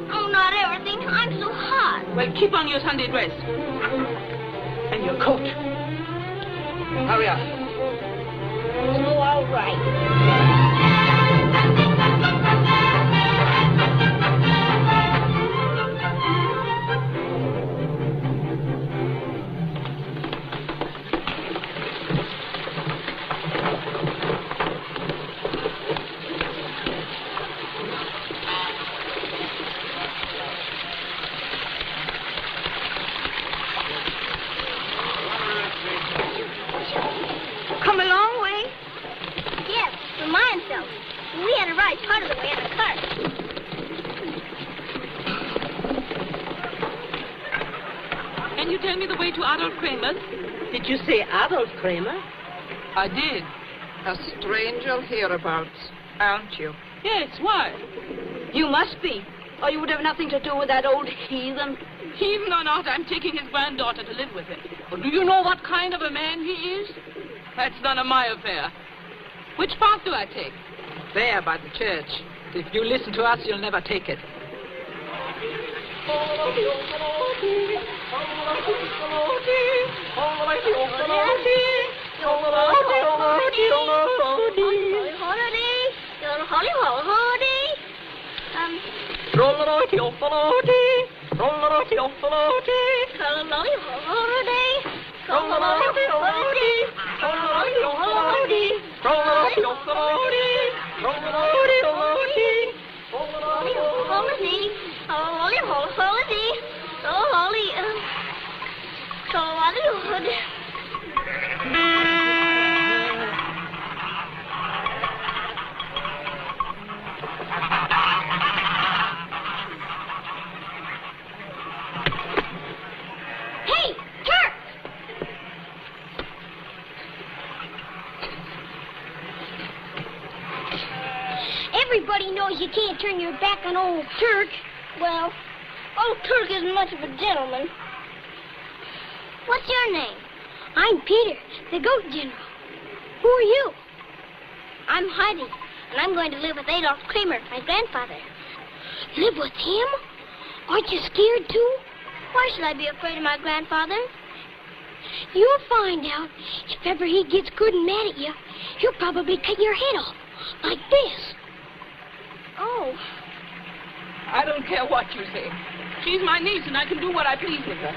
Oh, not everything. I'm so hot. Well, keep on your Sunday dress. And your coat. Hurry up. Oh, all right. Did you say Adolf Kramer? I did. A stranger hereabouts, aren't you? Yes, why? You must be, or you would have nothing to do with that old heathen. Heathen or not, I'm taking his granddaughter to live with him. But do you know what kind of a man he is? That's none of my affair. Which path do I take? There, by the church. If you listen to us, you'll never take it. Everybody knows you can't turn your back on old Turk. Well, old Turk isn't much of a gentleman. What's your name? I'm Peter, the goat general. Who are you? I'm Heide, and I'm going to live with Adolf Kramer, my grandfather. Live with him? Aren't you scared, too? Why should I be afraid of my grandfather? You'll find out. If ever he gets good and mad at you, he'll probably cut your head off, like this. Oh. I don't care what you say. She's my niece, and I can do what I please with her.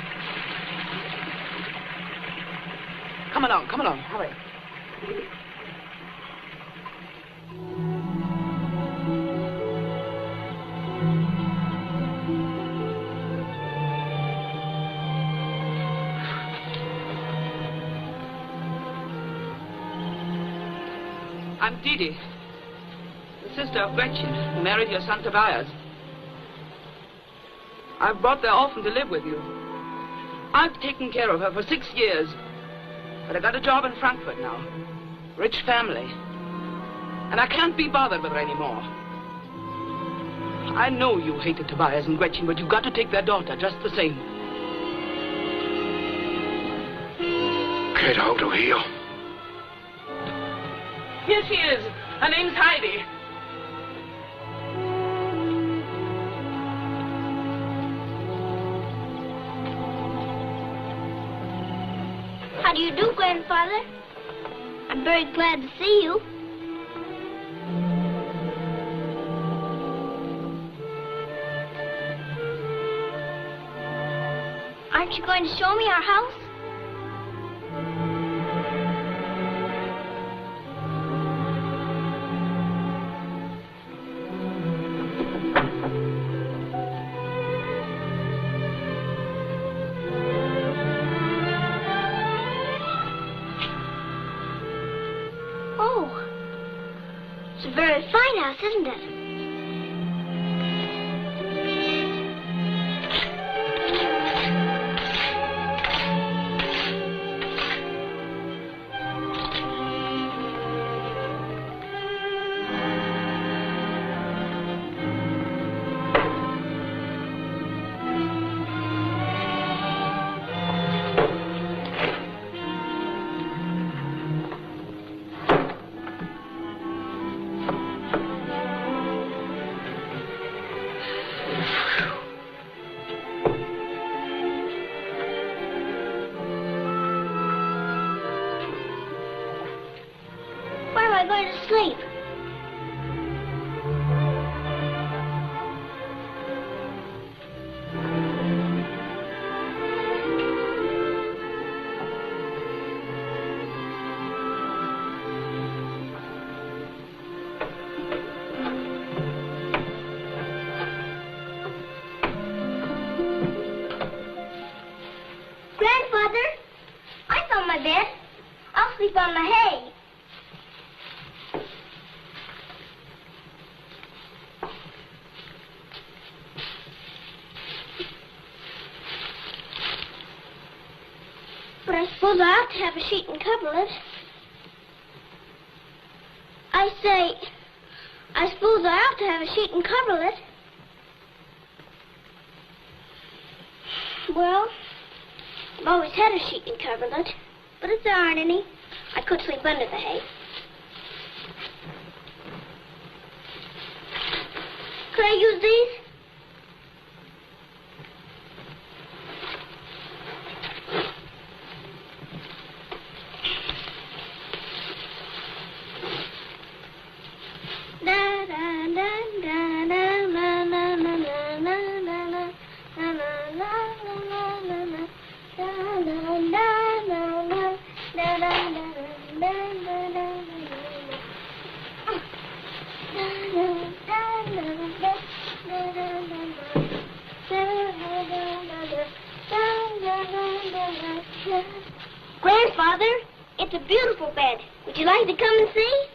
Come along, hurry. I'm Didi, the sister of Gretchen, who married your son Tobias. I've brought their orphan to live with you. I've taken care of her for 6 years. But I got a job in Frankfurt now. Rich family. And I can't be bothered with her anymore. I know you hated Tobias and Gretchen, but you've got to take their daughter just the same. Get out of here. Here she is. Her name's Heidi. How do you do, Grandfather? I'm very glad to see you. Aren't you going to show me our house? Oh. It's a very fine house, isn't it? Sleep. Grandfather, I found my bed. I'll sleep on the hay. But I suppose I ought to have a sheet and coverlet. I suppose I ought to have a sheet and coverlet. Well, I've always had a sheet and coverlet, but if there aren't any, I could sleep under the hay. Could I use these? Grandfather, it's a beautiful bed. Would you like to come and see?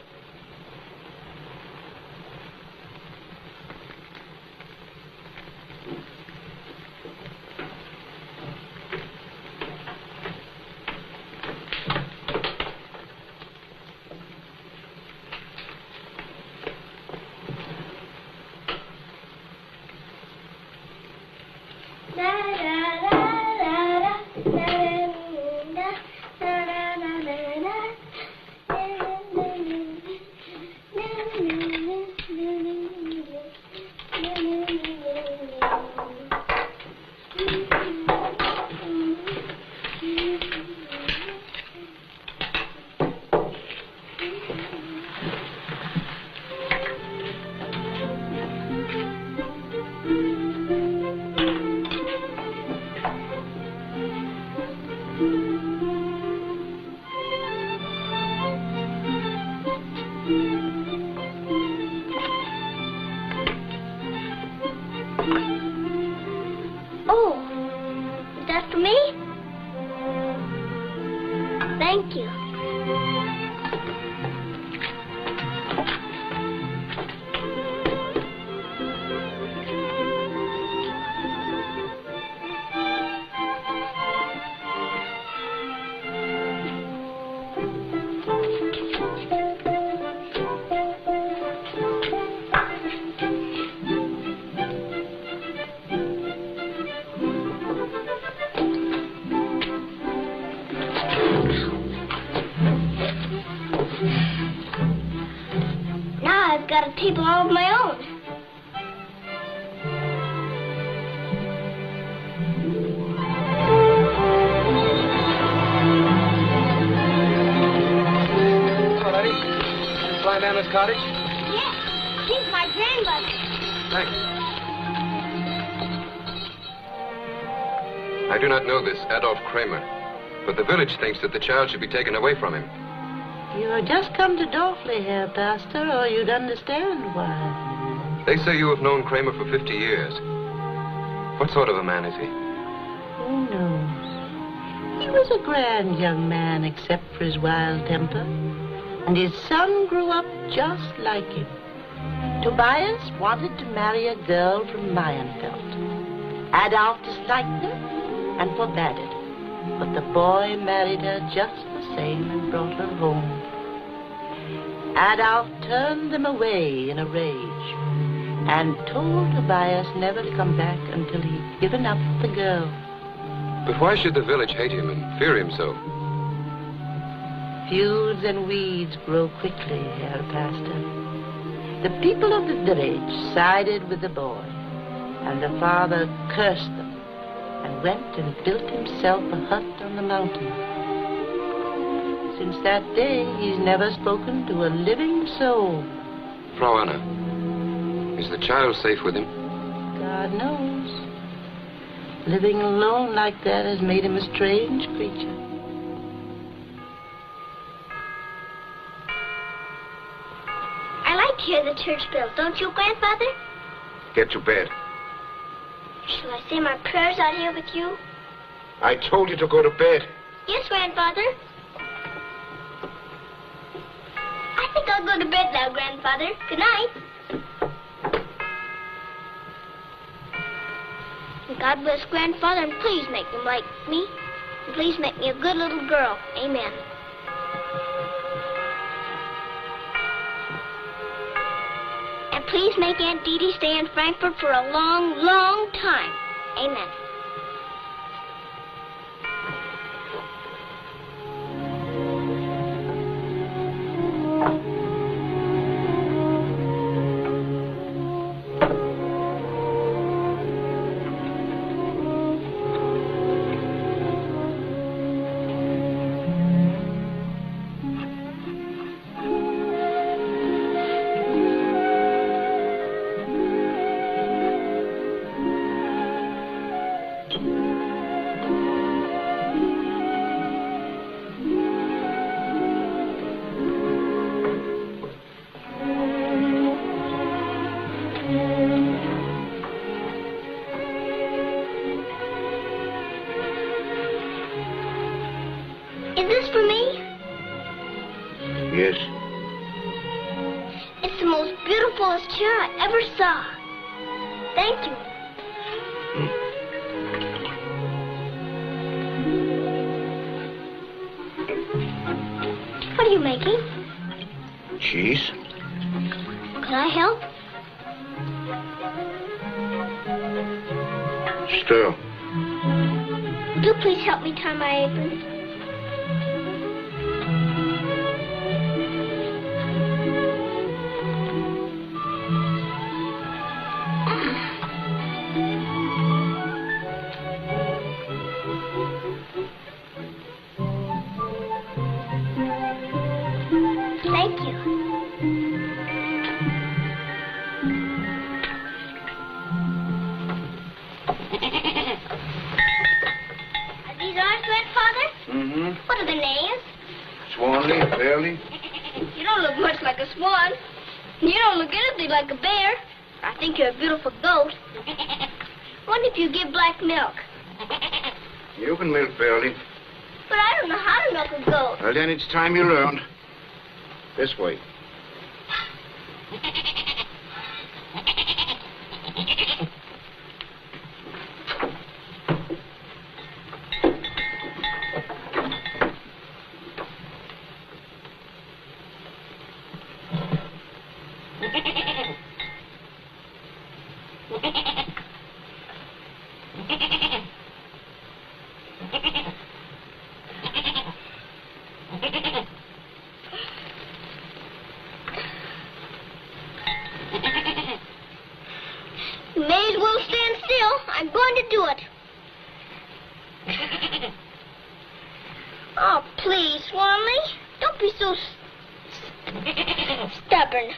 Thank you. Got a table all of my own. Hello, Eddie. You flying down this cottage? Yes. She's my grandmother. Thanks. I do not know this Adolf Kramer, but the village thinks that the child should be taken away from him. You have just come to Dorfley here, Pastor, or you'd understand why. They say you have known Kramer for 50 years. What sort of a man is he? Who knows? He was a grand young man, except for his wild temper. and his son grew up just like him. Tobias wanted to marry a girl from Mayenfeld. Adolf disliked her and forbade it, but the boy married her just the same and brought her home. Adolf turned them away in a rage and told Tobias never to come back until he'd given up the girl. But why should the village hate him and fear him so? Feuds and weeds grow quickly, Herr Pastor. The people of the village sided with the boy, and the father cursed them and went and built himself a hut on the mountain. Since that day, he's never spoken to a living soul. Frau Anna, is the child safe with him? God knows. Living alone like that has made him a strange creature. I like to hear the church bells, don't you, Grandfather? Get to bed. Shall I say my prayers out here with you? I told you to go to bed. Yes, Grandfather. I think I'll go to bed now, Grandfather. Good night. And God bless Grandfather, and please make him like me. And please make me a good little girl. Amen. And please make Aunt Dee Dee stay in Frankfurt for a long, long time. Amen. Is this for me? Yes. It's the most beautifulest chair I ever saw. Thank you. What are you making? Cheese? Can I help? Stir. Do please help me tie my apron. Thank you. Are these ours, Grandfather? Mm-hmm. What are the names? Swanley, Fairley. You don't look much like a swan. You don't look anything like a bear. I think you're a beautiful goat. What if you give black milk? You can milk Fairley. But I don't know how to milk a goat. Well, then it's time you learned. This way. You may as well stand still. I'm going to do it. Oh, please, Swanley. Don't be so stubborn.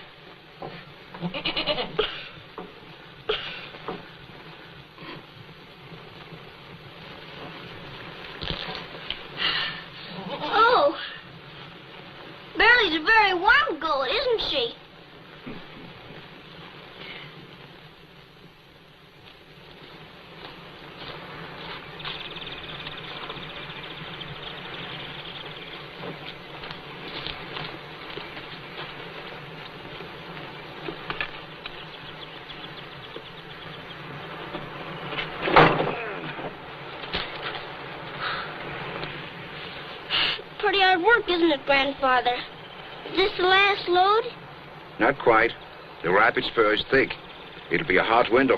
Oh. Barely's a very wild goat, isn't she? isn't it, Grandfather? Is this the last load? Not quite. The rapid spur is thick. It'll be a hot winter.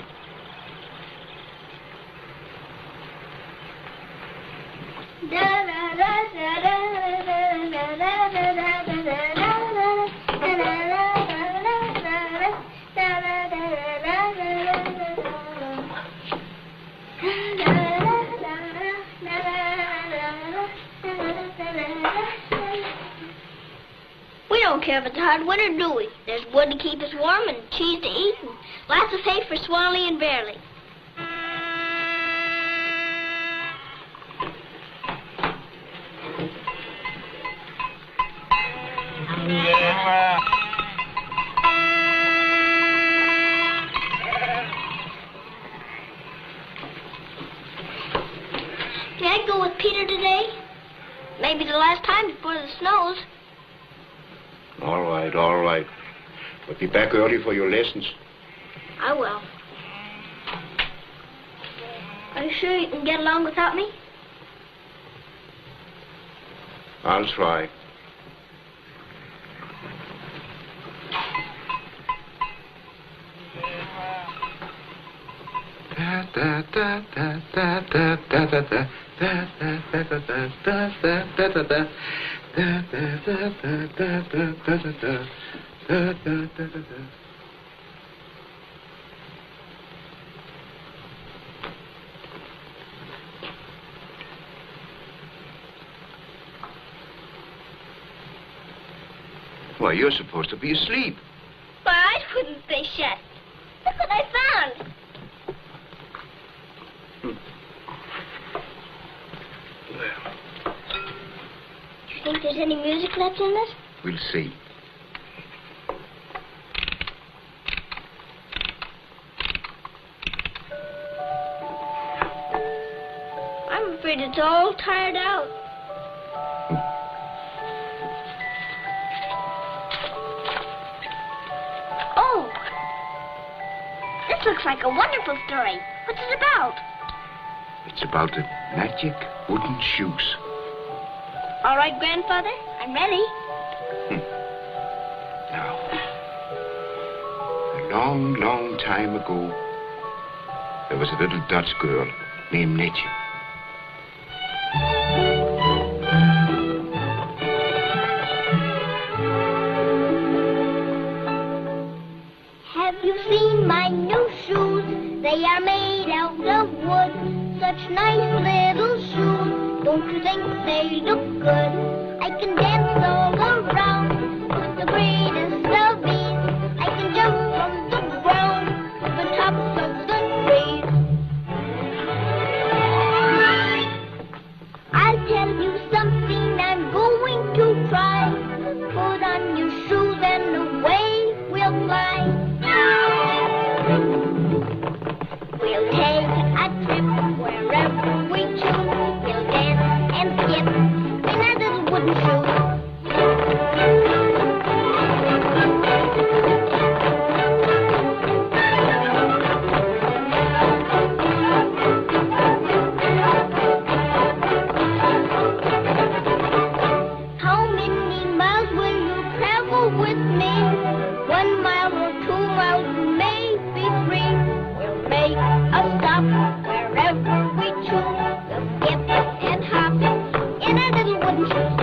We don't care if it's a hard winter, do we? There's wood to keep us warm and cheese to eat and lots of hay for Swanley and Bearley. May I go with Peter today? Maybe the last time before the snows. All right, all right. But be back early for your lessons. I will. Are you sure you can get along without me? I'll try. Why, you're supposed to be asleep. But I couldn't stay shut. Look what I found. Do you think there's any music left in this? We'll see. I'm afraid it's all tired out. Oh! This looks like a wonderful story. What's it about? It's about the magic wooden shoes. All right, Grandfather. I'm ready. Now, a long, long time ago, there was a little Dutch girl named Netje. Have you seen my new shoes? They are made out of wood. Such nice little shoes. Don't you think they look good? I can dance all around with the greatest of ease. I can jump from the ground to the tops of the trees. I'll tell you something I'm going to try. Put on your shoes and away we'll fly. We'll take a trip wherever we choose. We'll dance and skip in our little wooden shoes. How many miles will you travel with me? 1 mile or 2 miles, maybe 3. We'll make a stop wherever we choose. We'll skip and hop in our little wooden shoes.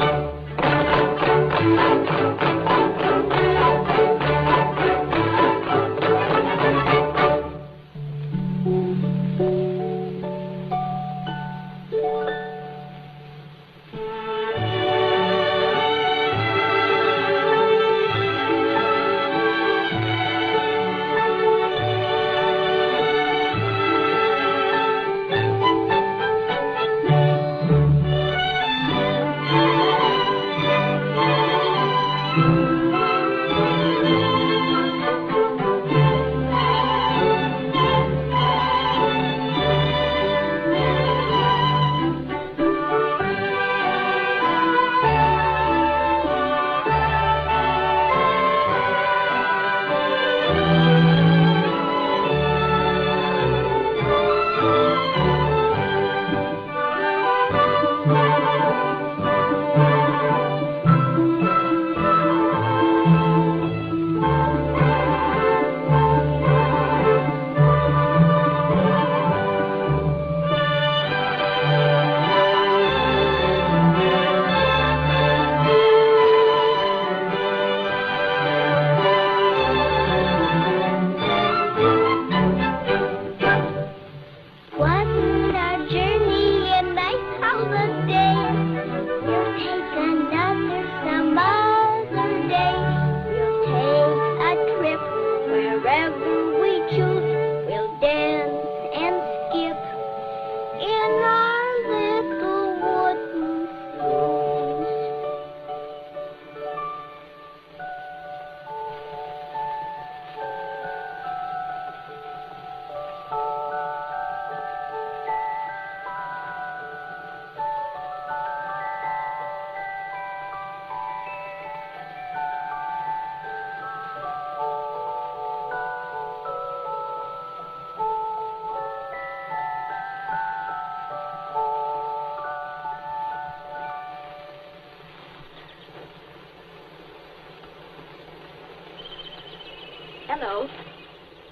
Hello.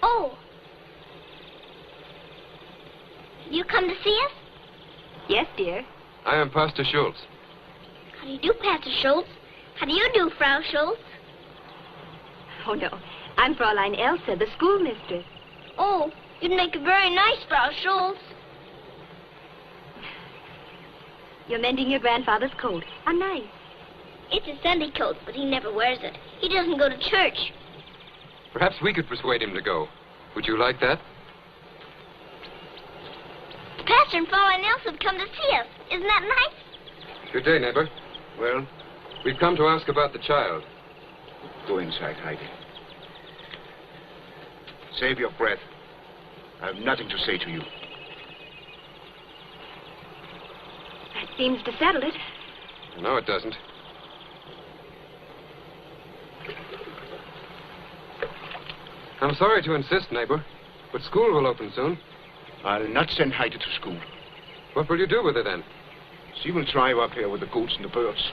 Oh. You come to see us? Yes, dear. I am Pastor Schultz. How do you do, Pastor Schultz? How do you do, Frau Schultz? Oh, no. I'm Fräulein Elsa, the schoolmistress. Oh, you'd make a very nice Frau Schultz. You're mending your grandfather's coat. How nice. It's a Sunday coat, but he never wears it. He doesn't go to church. Perhaps we could persuade him to go. Would you like that? The pastor and Fräulein Elsa have come to see us. Isn't that nice? Good day, neighbor. Well, We've come to ask about the child. go inside, Heidi. Save your breath. I have nothing to say to you. That seems to settle it. No, it doesn't. I'm sorry to insist, neighbor, but school will open soon. I'll not send Heidi to school. What will you do with her then? She will thrive up here with the goats and the birds.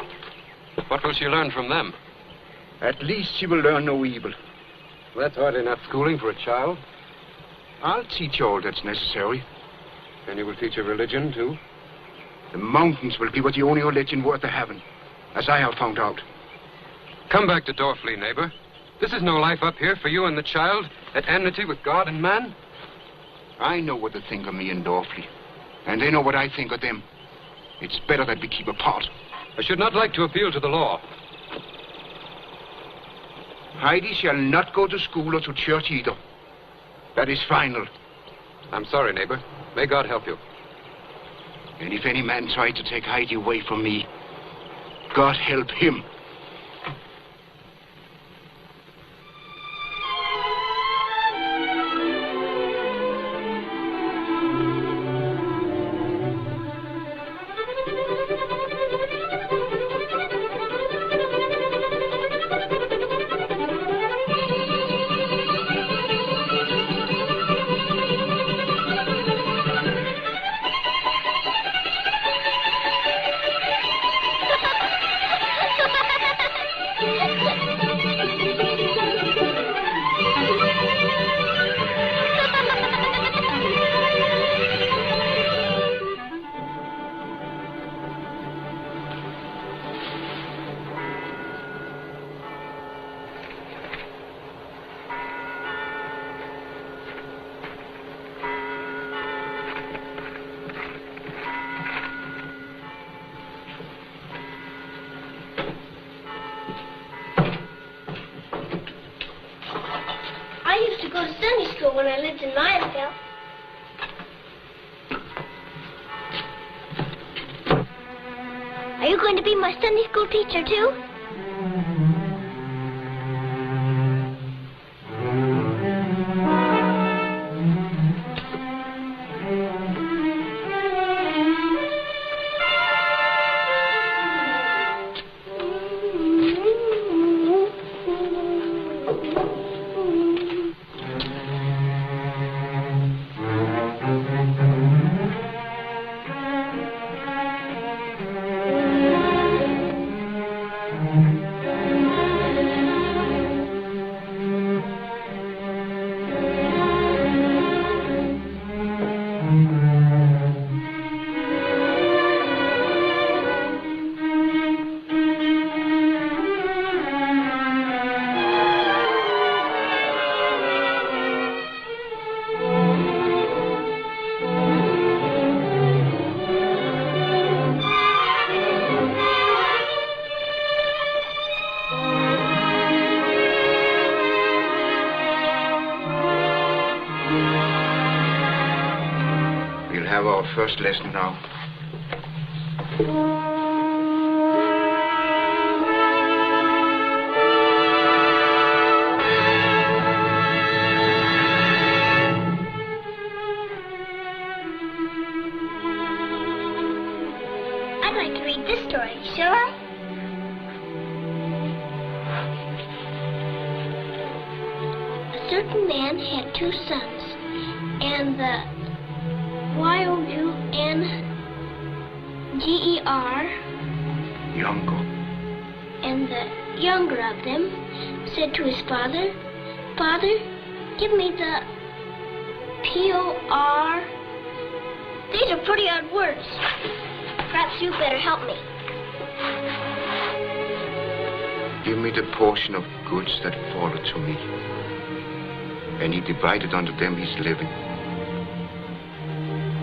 What will she learn from them? At least she will learn no evil. That's hardly enough schooling for a child. I'll teach you all that's necessary. And you will teach her religion, too? The mountains will give her the only religion worth the having, as I have found out. Come back to Dorfli, neighbor. This is no life up here for you and the child, at enmity with God and man. I know what they think of me in Dorfli, and they know what I think of them. It's better that we keep apart. I should not like to appeal to the law. Heidi shall not go to school or to church either. That is final. I'm sorry, neighbor. May God help you. And if any man tries to take Heidi away from me, God help him. I used to go to Sunday school when I lived in Mayenfeld. Are you going to be my Sunday school teacher, too? We'll have our first lesson now. I'd like to read this story, shall I? A certain man had 2 sons, and the Y-O-U-N-G-E-R, Younger. and the younger of them said to his father, Father, give me the P-O-R. These are pretty odd words. Perhaps you better help me. Give me the portion of goods that falleth to me. And he divided unto them his living.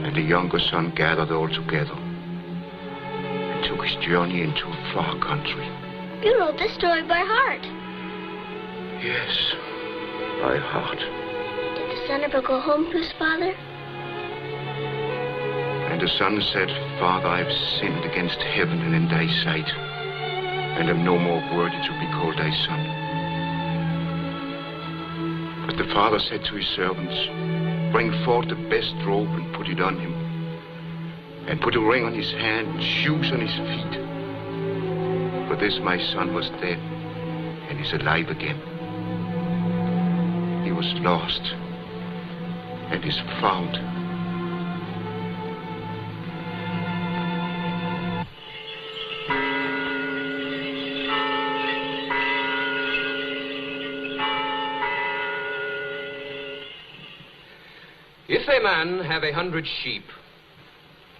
And the younger son gathered all together and took his journey into a far country. You know this story by heart. Yes, by heart. Did the son ever go home to his father? And the son said, Father, I have sinned against heaven and in thy sight, and am no more worthy to be called thy son. But the father said to his servants, Bring forth the best robe and put it on him, and put a ring on his hand and shoes on his feet. For this my son was dead, and is alive again. He was lost, and is found. If a man have 100 sheep,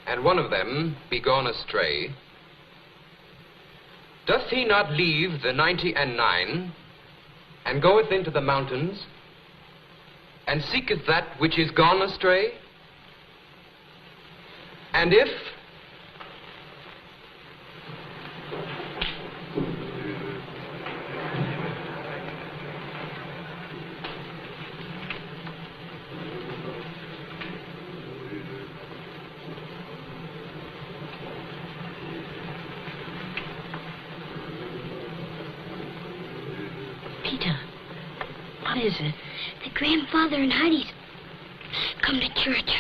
and one of them be gone astray, doth he not leave the 99, and goeth into the mountains, and seeketh that which is gone astray? And if What is it? The grandfather and Heidi's come to church.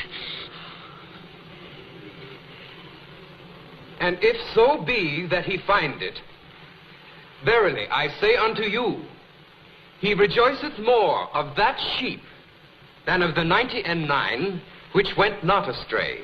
And if so be that he find it, verily I say unto you, he rejoiceth more of that sheep than of the 99 which went not astray.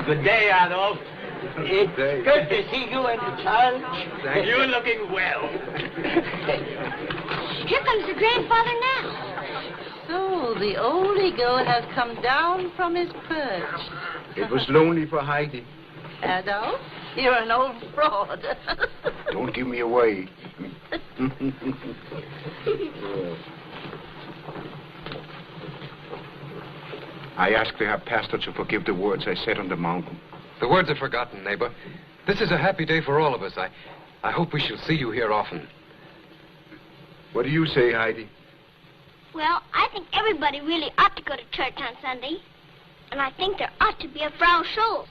Good day, Adolf. It's good to see you and the child. Thank you. You're looking well. Here comes the grandfather now. So the old eagle has come down from his perch. It was lonely for Heidi. Adolf, you're an old fraud. Don't give me away. I ask the Herr Pastor to forgive the words I said on the mountain. The words are forgotten, neighbor. This is a happy day for all of us. I hope we shall see you here often. What do you say, Heidi? Well, I think everybody really ought to go to church on Sunday. And I think there ought to be a Frau Schulz.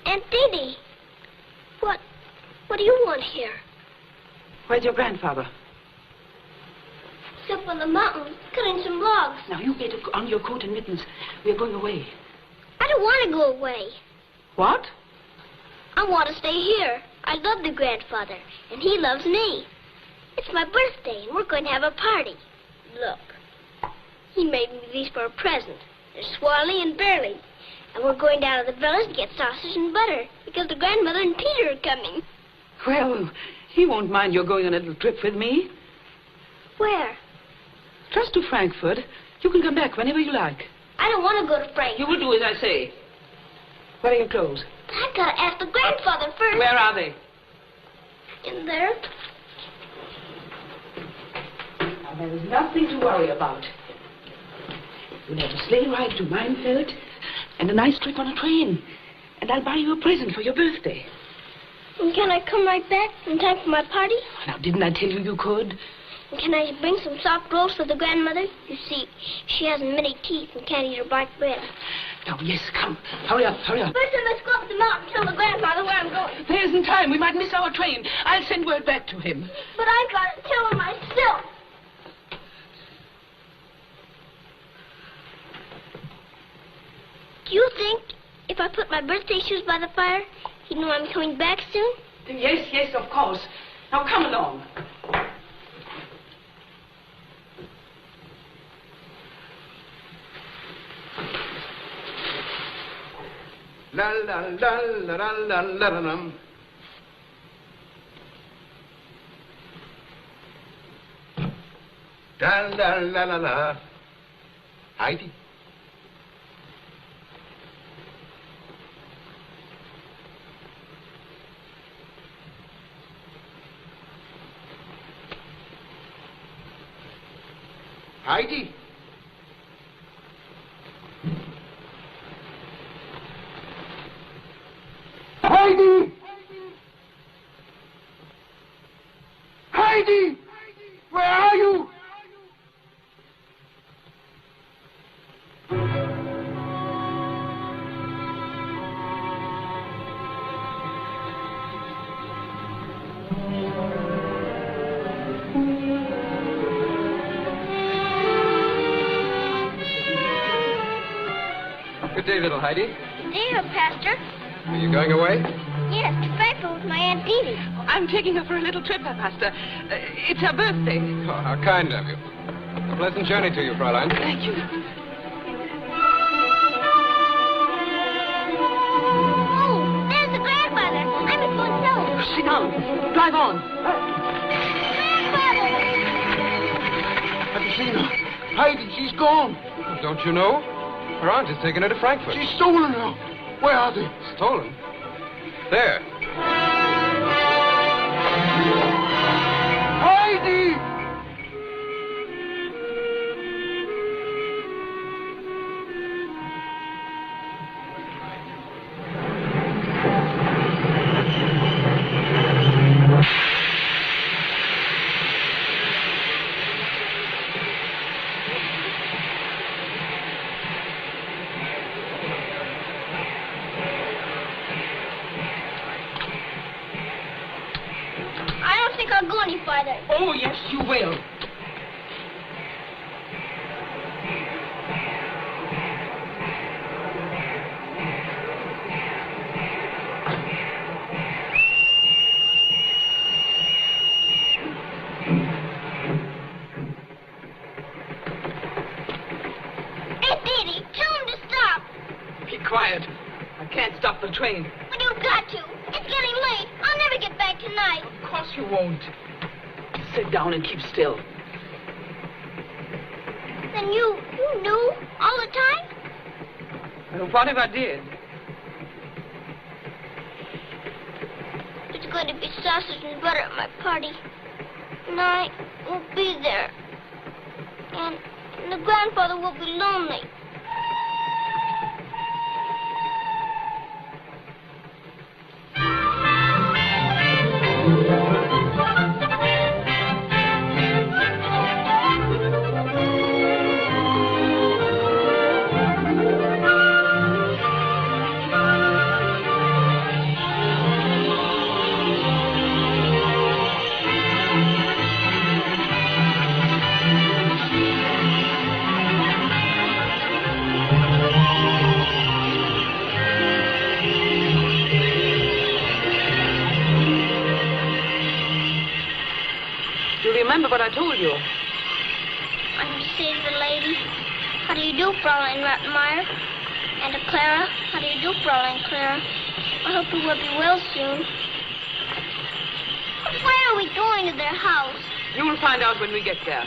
Aunt Didi, what do you want here? Where's your grandfather? He's up on the mountain, cutting some logs. dogs. Now, you get on your coat and mittens. We're going away. I don't want to go away. What? I want to stay here. I love the grandfather, and he loves me. It's my birthday, and we're going to have a party. Look, he made me these for a present. They're Swally and Burley. And we're going down to the village to get sausage and butter, because the grandmother and Peter are coming. Well, he won't mind your going on a little trip with me. Where? Just to Frankfurt. You can come back whenever you like. I don't want to go to Frankfurt. You will do as I say. Where are your clothes? I've got to ask the grandfather first. Where are they? In there. Now, there is nothing to worry about. You'll have a sleigh ride to Meinfeld and a nice trip on a train. And I'll buy you a present for your birthday. And can I come right back in time for my party? Now, didn't I tell you you could? And can I bring some soft rolls for the grandmother? You see, she has many teeth and can't eat her black bread. Now, yes, come. Hurry up, hurry up. First, I must go up the mountain and tell the grandfather where I'm going. There isn't time. We might miss our train. I'll send word back to him. But I've got to tell him myself. Do you think if I put my birthday shoes by the fire, he'd know I'm coming back soon? Yes, yes, of course. Now, come along. La la la la la la la la. Da la la la la. Heidi. Heidi. Heidi! Heidi! Where are you? Good day, little Heidi. Dear Pastor. Are you going away? Yes, to Frankfurt with my Aunt Dee. I'm taking her for a little trip, Herr Pastor. It's her birthday. Oh, how kind of you. A pleasant journey to you, Fräulein. Thank you. Oh, there's the grandfather. I must go and tell him. Sit down. Drive on. Grandfather! Have you seen her? Heidi, she's gone. Don't you know? Her aunt has taken her to Frankfurt. She's stolen her. Where are they? Stolen? There. Heidi! I don't think I'll go any farther. Oh, yes, you will. Aunt Dee, tell him to stop. Be quiet. I can't stop the train. But you've got to. It's getting late. I'll never get back tonight. Of course you won't. Sit down and keep still. Then you knew all the time? Well, what if I did? There's going to be sausage and butter at my party. And I won't be there. And the grandfather will be lonely. remember what I told you. I'm say to the lady, how do you do, Fräulein Rottenmeier? And to Clara, how do you do, Fräulein Clara? I hope you will be well soon. But where are we going to their house? You will find out when we get there.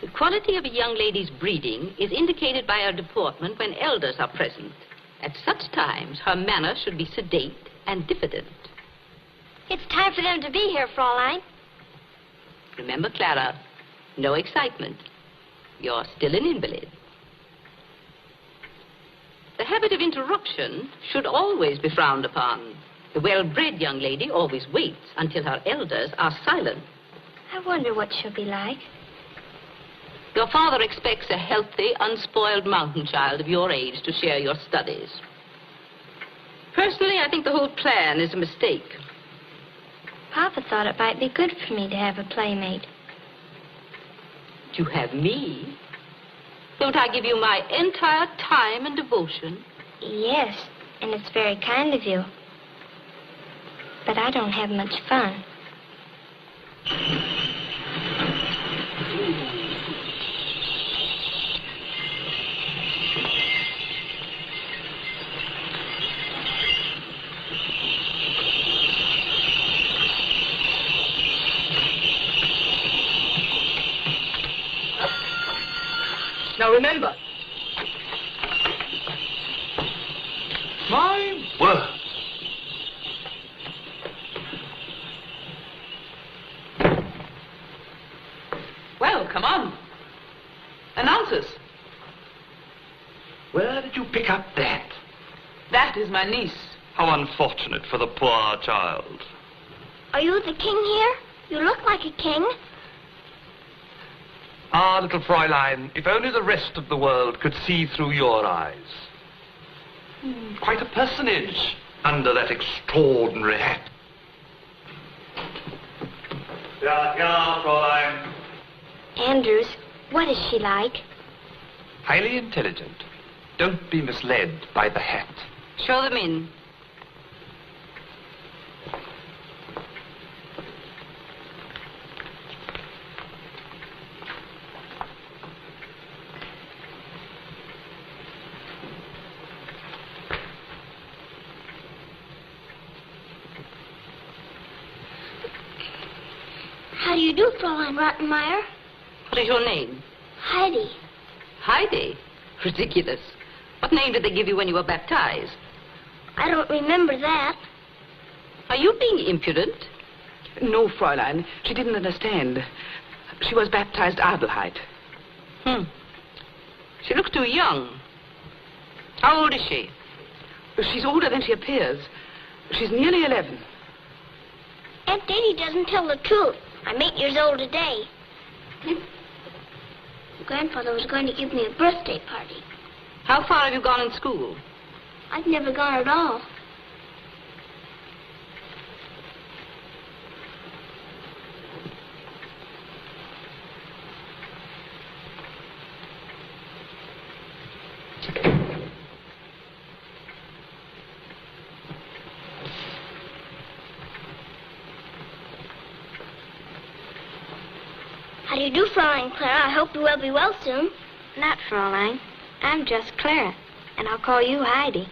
The quality of a young lady's breeding is indicated by her deportment when elders are present. At such times, her manner should be sedate and diffident. It's time for them to be here, Fräulein. Remember, Clara, no excitement. You're still an invalid. The habit of interruption should always be frowned upon. The well-bred young lady always waits until her elders are silent. I wonder what she'll be like. Your father expects a healthy, unspoiled mountain child of your age to share your studies. Personally, I think the whole plan is a mistake. Papa thought it might be good for me to have a playmate. You have me? Don't I give you my entire time and devotion? Yes, and it's very kind of you. But I don't have much fun. Now remember. My word. Well, come on. Announce us. Where did you pick up that? That is my niece. How unfortunate for the poor child. Are you the king here? You look like a king. Ah, little Fräulein, if only the rest of the world could see through your eyes. Quite a personage under that extraordinary hat. Ja, Fräulein. Andrews, what is she like? Highly intelligent. Don't be misled by the hat. Show them in. How do you do, Fräulein Rottenmeier? What is your name? Heidi. Heide? Ridiculous. What name did they give you when you were baptized? I don't remember that. Are you being impudent? No, Fräulein. She didn't understand. She was baptized Adelheid. She looks too young. How old is she? She's older than she appears. She's nearly 11. Aunt Diddy doesn't tell the truth. I'm 8 years old today. Grandfather was going to give me a birthday party. How far have you gone in school? I've never gone at all. How do you do, Fräulein Clara? I hope you will be well soon. Not Fräulein. I'm just Clara, and I'll call you Heidi.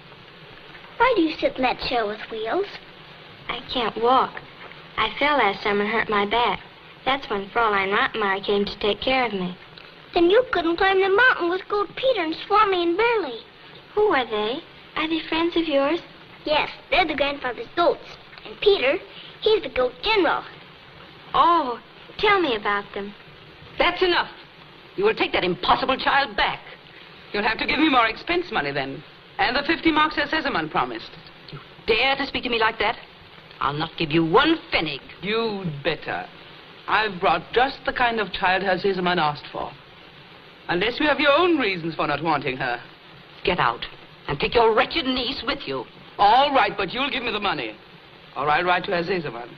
Why do you sit in that chair with wheels? I can't walk. I fell last summer and hurt my back. That's when Fräulein Rottenmeier came to take care of me. Then you couldn't climb the mountain with Goat Peter and Swami and Burley. Who are they? Are they friends of yours? Yes, they're the grandfather's goats. And Peter, he's the goat general. Oh, tell me about them. That's enough. You will take that impossible child back. You'll have to give me more expense money then. And the 50 marks Herr Sesemann promised. You dare to speak to me like that? I'll not give you one pfennig. You'd better. I've brought just the kind of child Herr Sesemann asked for. Unless you have your own reasons for not wanting her. Get out and take your wretched niece with you. All right, but you'll give me the money. Or I'll write to Herr Sesemann.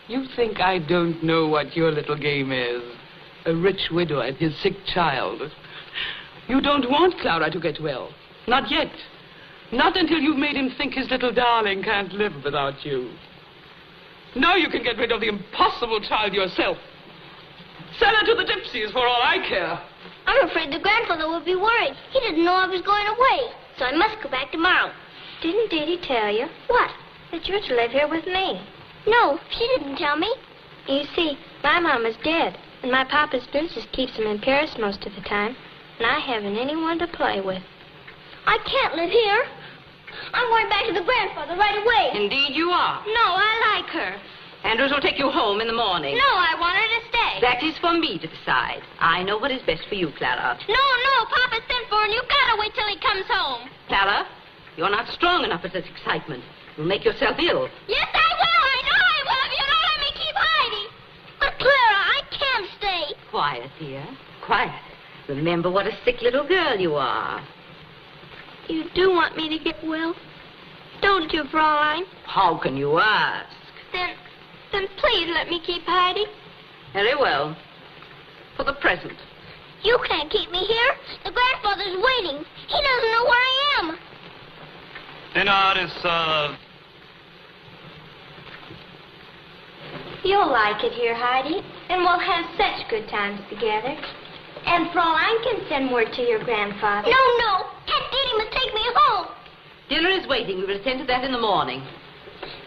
You think I don't know what your little game is? A rich widow and his sick child. You don't want Clara to get well. Not yet. Not until you've made him think his little darling can't live without you. Now you can get rid of the impossible child yourself. Sell her to the gypsies for all I care. I'm afraid the grandfather will be worried. He didn't know I was going away, so I must go back tomorrow. Didn't Dee Dee tell you? What? That you're to live here with me. No, she didn't tell me. You see, my mama's dead, and my papa's business keeps him in Paris most of the time, and I haven't anyone to play with. I can't live here. I'm going back to the grandfather right away. Indeed you are. No, I like her. Andrews will take you home in the morning. No, I want her to stay. That is for me to decide. I know what is best for you, Clara. No, Papa sent for her, and you've got to wait till he comes home. Clara, you're not strong enough for such excitement. You'll make yourself ill. Yes, I will. I know I will if you don't let me keep hiding. But, Clara, I can't stay. Quiet, dear. Quiet. Remember what a sick little girl you are. You do want me to get well, don't you, Fraulein? How can you ask? Then please let me keep hiding. Very well. For the present. You can't keep me here. The grandfather's waiting. He doesn't know where I am. Dinner is served. You'll like it here, Heidi, and we'll have such good times together. And Fraulein can send word to your grandfather. No. Aunt Dee Dee must take me home. Dinner is waiting. We will attend to that in the morning.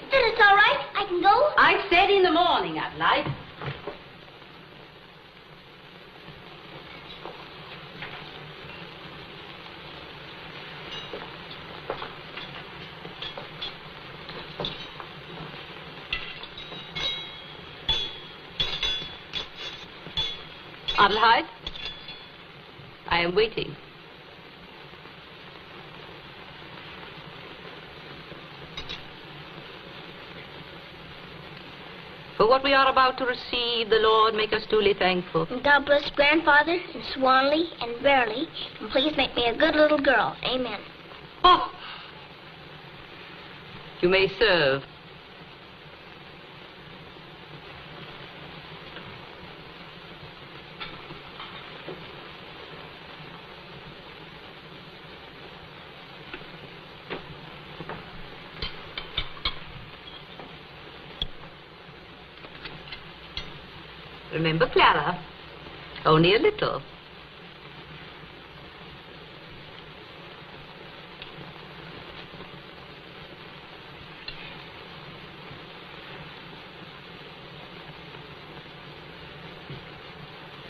Then it's all right. I can go. I said in the morning, Adelaide. Adelheid, I am waiting. For what we are about to receive, the Lord make us duly thankful. And God bless Grandfather and Swanley and Verily, and please make me a good little girl. Amen. Oh! You may serve. Remember, Clara, only a little.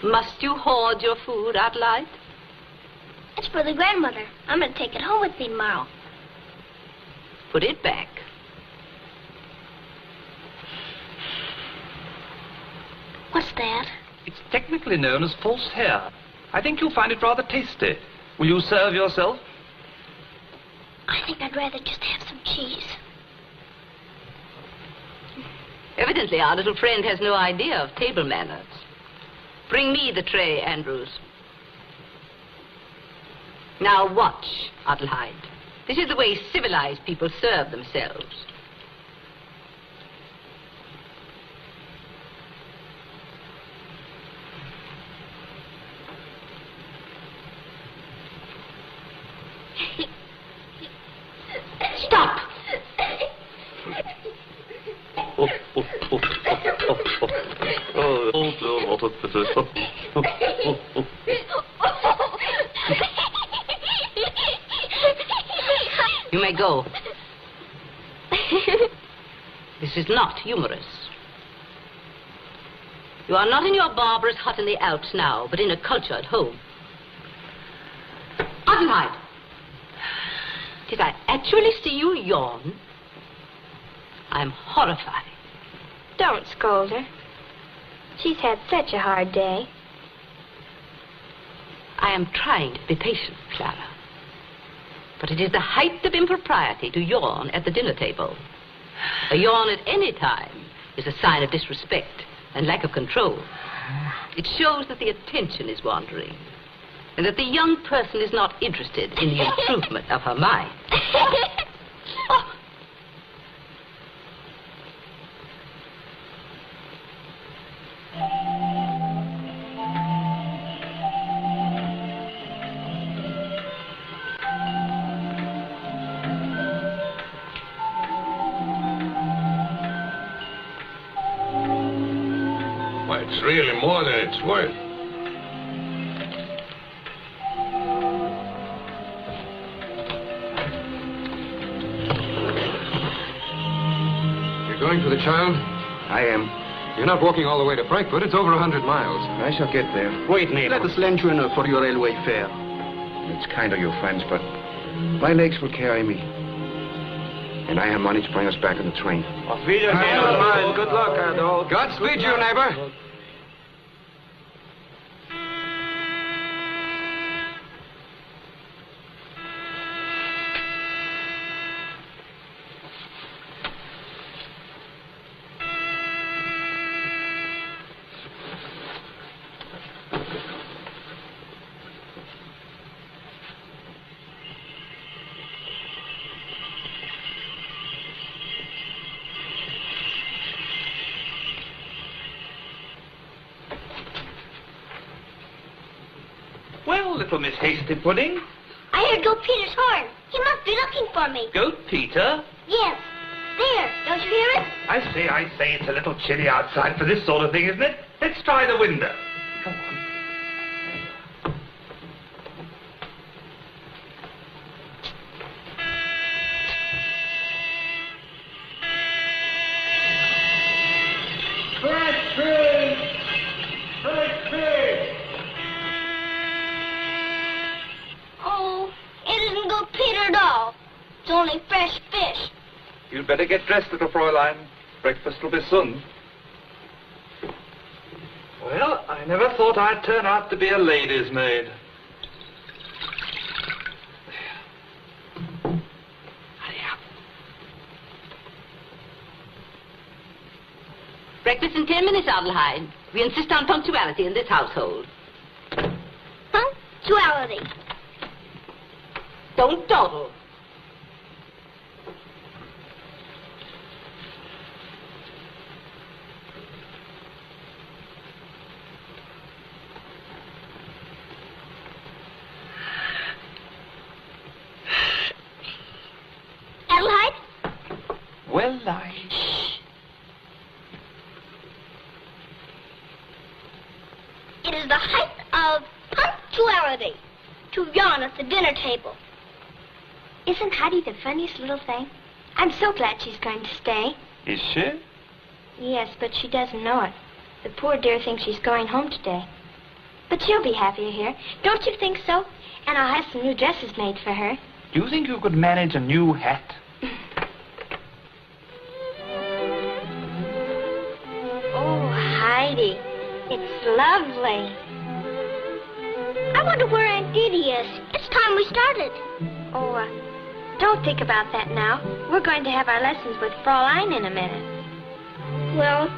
Must you hoard your food, Adelaide? It's for the grandmother. I'm going to take it home with me tomorrow. Put it back. What's that? It's technically known as false hair. I think you'll find it rather tasty. Will you serve yourself? I think I'd rather just have some cheese. Evidently, our little friend has no idea of table manners. Bring me the tray, Andrews. Now watch, Adelheid. This is the way civilized people serve themselves. Stop! You may go. This is not humorous. You are not in your barbarous hut in the Alps now, but in a cultured home. Adelheid! Did I actually see you yawn? I'm horrified. Don't scold her. She's had such a hard day. I am trying to be patient, Clara. But it is the height of impropriety to yawn at the dinner table. A yawn at any time is a sign of disrespect and lack of control. It shows that the attention is wandering, and that the young person is not interested in the improvement of her mind. Oh. is really more than it's worth. You're going for the child? I am. You're not walking all the way to Frankfurt. It's over 100 miles. I shall get there. Wait, neighbor. Let us lend you for your railway fare. It's kind of your friends, but my legs will carry me. And I have money to bring us back on the train. Auf Wiedersehen. Good luck, Adolf. Godspeed you, neighbor. Well, little Miss Hasty Pudding. I heard Goat Peter's horn. He must be looking for me. Goat Peter? Yes. There. Don't you hear it? I say, it's a little chilly outside for this sort of thing, isn't it? Let's try the window. Come on. Fresh fish! Fresh fish! Oh, it isn't Goat Peter at all. It's only fresh fish. You'd better get dressed, little Fräulein. Breakfast will be soon. Well, I never thought I'd turn out to be a lady's maid. Breakfast in 10 minutes, Adelheid. We insist on punctuality in this household. Punctuality. Don't dawdle. Adelheid? Well, It is the height of punctuality to yawn at the dinner table. Isn't Heidi the funniest little thing? I'm so glad she's going to stay. Is she? Yes, but she doesn't know it. The poor dear thinks she's going home today. But she'll be happier here. Don't you think so? And I'll have some new dresses made for her. Do you think you could manage a new hat? Oh, Heidi, it's lovely. I wonder where Aunt Didi is. It's time we started. Oh, don't think about that now. We're going to have our lessons with Fräulein in a minute. Well,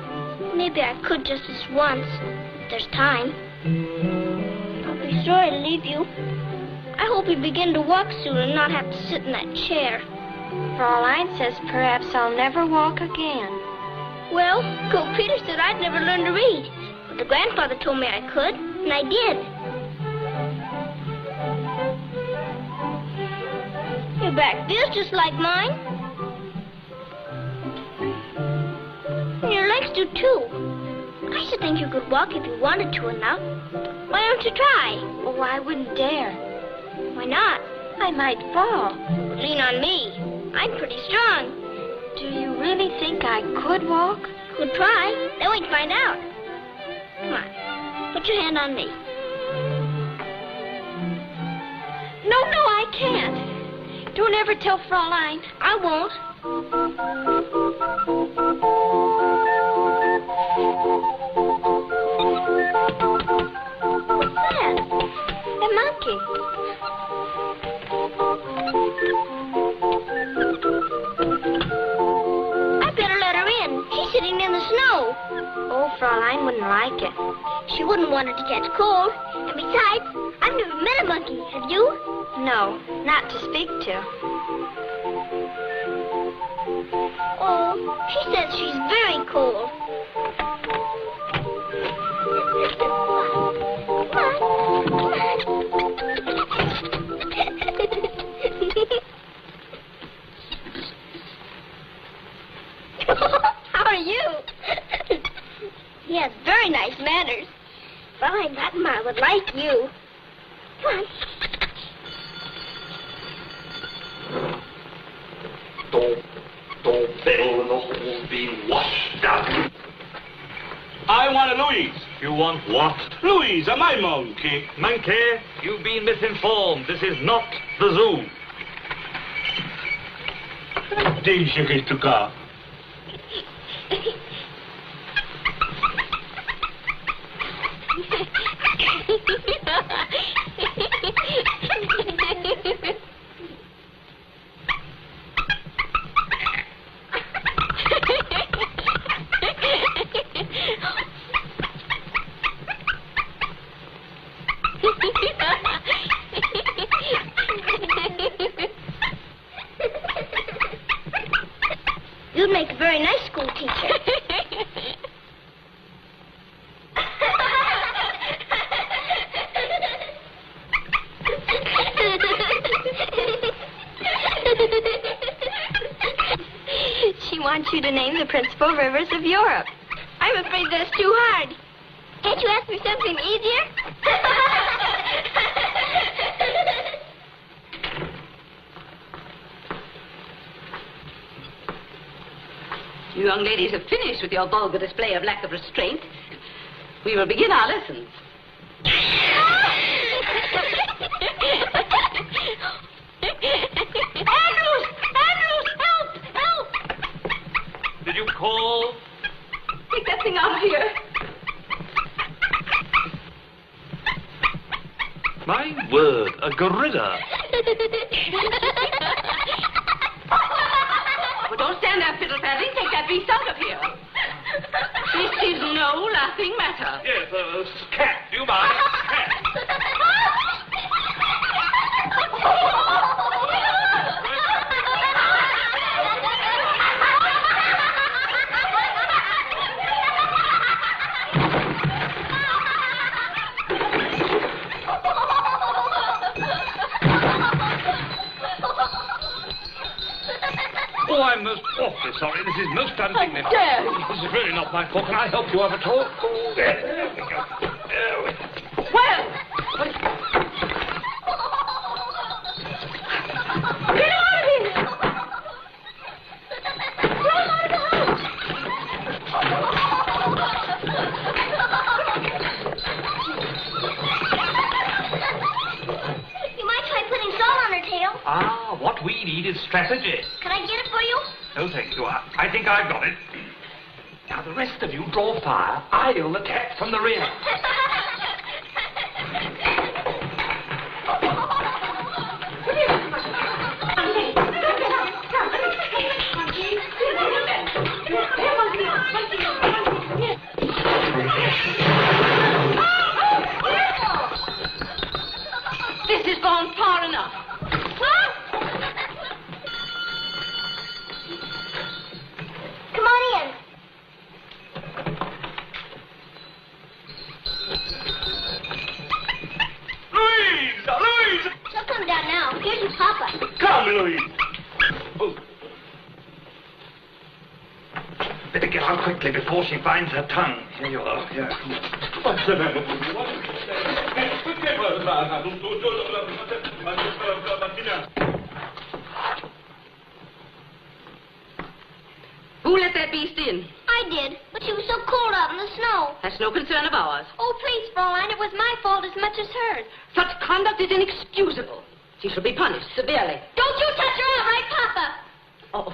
maybe I could just this once, if there's time. I'll be sorry to leave you. I hope you begin to walk soon and not have to sit in that chair. Fräulein says perhaps I'll never walk again. Well, Goat Peter said I'd never learn to read. But the grandfather told me I could, and I did. Your back feels just like mine. And your legs do too. I should think you could walk if you wanted to enough. Why don't you try? Oh, I wouldn't dare. Why not? I might fall. Lean on me. I'm pretty strong. Do you really think I could walk? Could try. Then we'd find out. Come on. Put your hand on me. No, I can't. Don't ever tell Fräulein. I won't. What's that? A monkey. I better let her in. She's sitting in the snow. Oh, Fräulein wouldn't like it. She wouldn't want her to catch cold. And besides, I've never met a monkey. Have you? No, not to speak to. Oh, she says she's very cold. How are you? Yes, very nice manners. manners. Fräulein Wattenmeyer would like you. Come on. Don't fiddle with the whole being washed out. I want a Louise. You want what? Louise, a my monkey. Monkey, you've been misinformed. This is not the zoo. Deze is to go. You'd make a very nice school teacher. She wants you to name the principal rivers of Europe. I'm afraid that's too hard. Can't you ask me something easier? You young ladies have finished with your vulgar display of lack of restraint. We will begin our lessons. Andrews! Andrews! Help! Help! Did you call? Take that thing out of here. My word, a gorilla. Well, don't stand there fiddle-faddling. Take that beast out of here. This is no laughing matter. Yes, cat. Do you mind? Cat. Oh, I'm most awfully sorry. This is most undignified. dare you? This is really not my fault. Can I help you have a talk? Oh, there we go. There we go. Well, get out of here! Throw him out of the You might try putting salt on her tail. Ah, what we need is strategy. Can I get it for you? No, thank you. I think I've got it. Now, the rest of you draw fire. I'll attack from the rear. This has gone far enough. Come on in. Louise! Louise! She'll come down now. Here's your papa. Come, Louise. Oh. Better get out quickly before she finds her tongue. Here you are. Here. What's the matter with you? Who let that beast in? I did, but she was so cold out in the snow. That's no concern of ours. Oh, please, Fräulein, it was my fault as much as hers. Such conduct is inexcusable. She shall be punished severely. Don't you touch her, all right, Papa? Oh,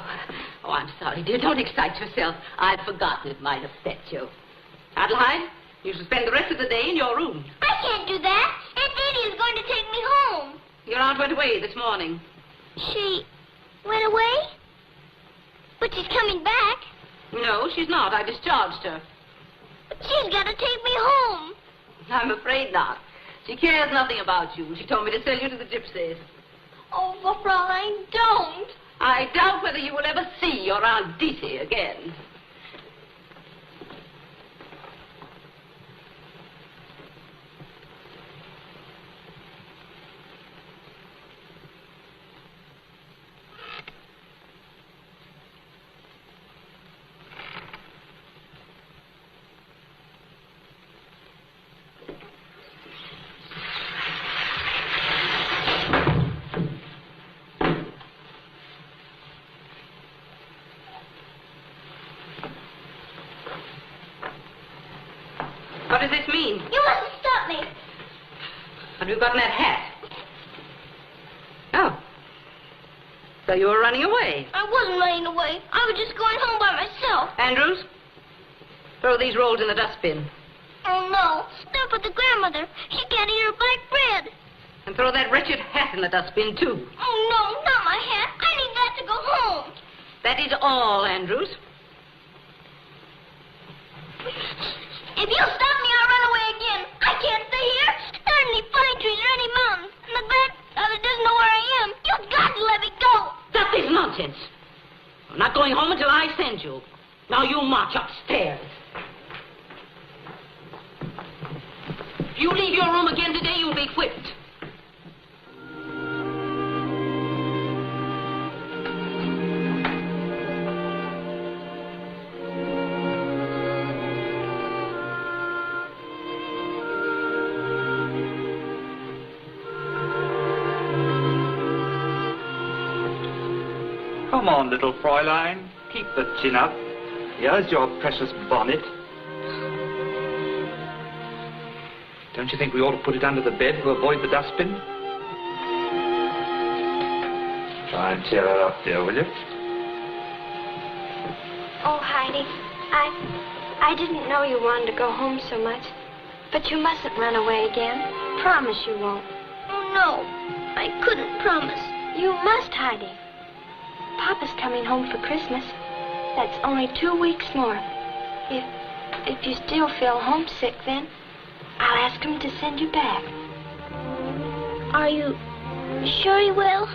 I'm sorry, dear. Don't excite yourself. I'd forgotten it might upset you. Adelheid, you shall spend the rest of the day in your room. I can't do that. Aunt Didi is going to take me home. Your aunt went away this morning. She went away? But she's coming back. No, she's not. I discharged her. But she's got to take me home. I'm afraid not. She cares nothing about you. She told me to sell you to the gypsies. Oh, but Fräulein, don't. I doubt whether you will ever see your Aunt Didi again. mean? You mustn't stop me. What have you got in that hat? Oh. So you were running away. I wasn't running away. I was just going home by myself. Andrews, throw these rolls in the dustbin. Oh, no. They're for the grandmother. She can't eat her black bread. And throw that wretched hat in the dustbin, too. Oh, no, not my hat. I need that to go home. That is all, Andrews. If you stop me, I'll run away again. I can't stay here. There aren't any pine trees or any mountains. And the grandmother doesn't know where I am. You've got to let me go. Stop this nonsense. I'm not going home until I send you. Now you march upstairs. If you leave your room again today, you'll be whipped. Come on, little Fräulein. Keep the chin up. Here's your precious bonnet. Don't you think we ought to put it under the bed to avoid the dustbin? Try and cheer her up, dear, will you? Oh, Heidi, I didn't know you wanted to go home so much. But you mustn't run away again. Promise you won't. Oh, no. I couldn't promise. You must, Heidi. Papa's coming home for Christmas. That's only 2 weeks more. If you still feel homesick, then I'll ask him to send you back. Are you sure he will?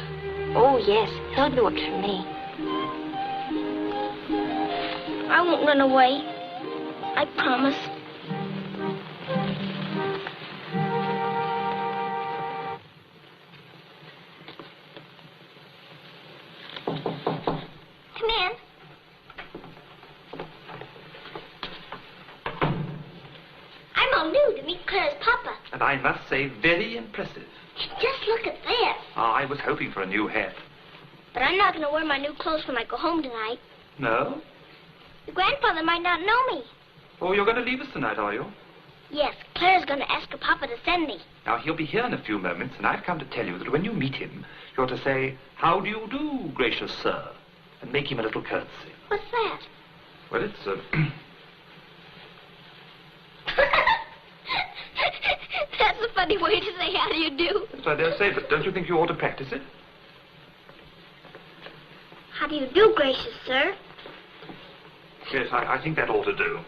Oh, yes. He'll do it for me. I won't run away. I promise. Come in. I'm all new to meet Clara's papa. And I must say, very impressive. Just look at this. I was hoping for a new hat. But I'm not going to wear my new clothes when I go home tonight. No? The grandfather might not know me. Oh, you're going to leave us tonight, are you? Yes, Clara's going to ask her papa to send me. Now, he'll be here in a few moments, and I've come to tell you that when you meet him, you're to say, "How do you do, gracious sir?" and make him a little curtsy. What's that? Well, it's That's a funny way to say how do you do. Yes, I dare say, but don't you think you ought to practice it? How do you do, gracious sir? Yes, I think that ought to do.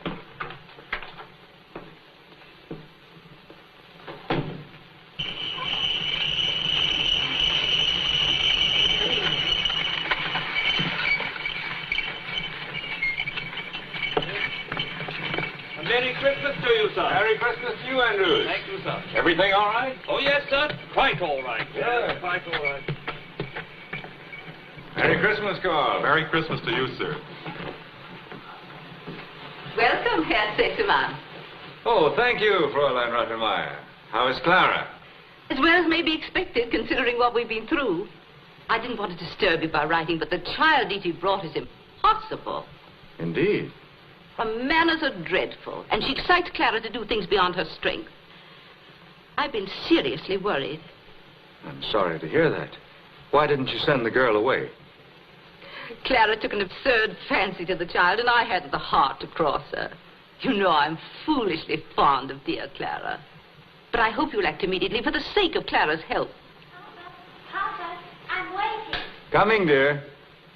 Merry Christmas to you, sir. Merry Christmas to you, Andrews. Thank you, sir. Everything all right? Oh, yes, sir. Quite all right. Yeah. Quite all right. Merry Christmas, Carl. Merry Christmas to you, sir. Welcome, Herr Sesemann. Oh, thank you, Fräulein Rottenmeier. How is Clara? As well as may be expected, considering what we've been through. I didn't want to disturb you by writing, but the child Edie brought is impossible. Indeed. Her manners are dreadful, and she excites Clara to do things beyond her strength. I've been seriously worried. I'm sorry to hear that. Why didn't you send the girl away? Clara took an absurd fancy to the child, and I hadn't the heart to cross her. You know I'm foolishly fond of dear Clara. But I hope you'll act immediately for the sake of Clara's health. Papa, I'm waiting. Coming, dear.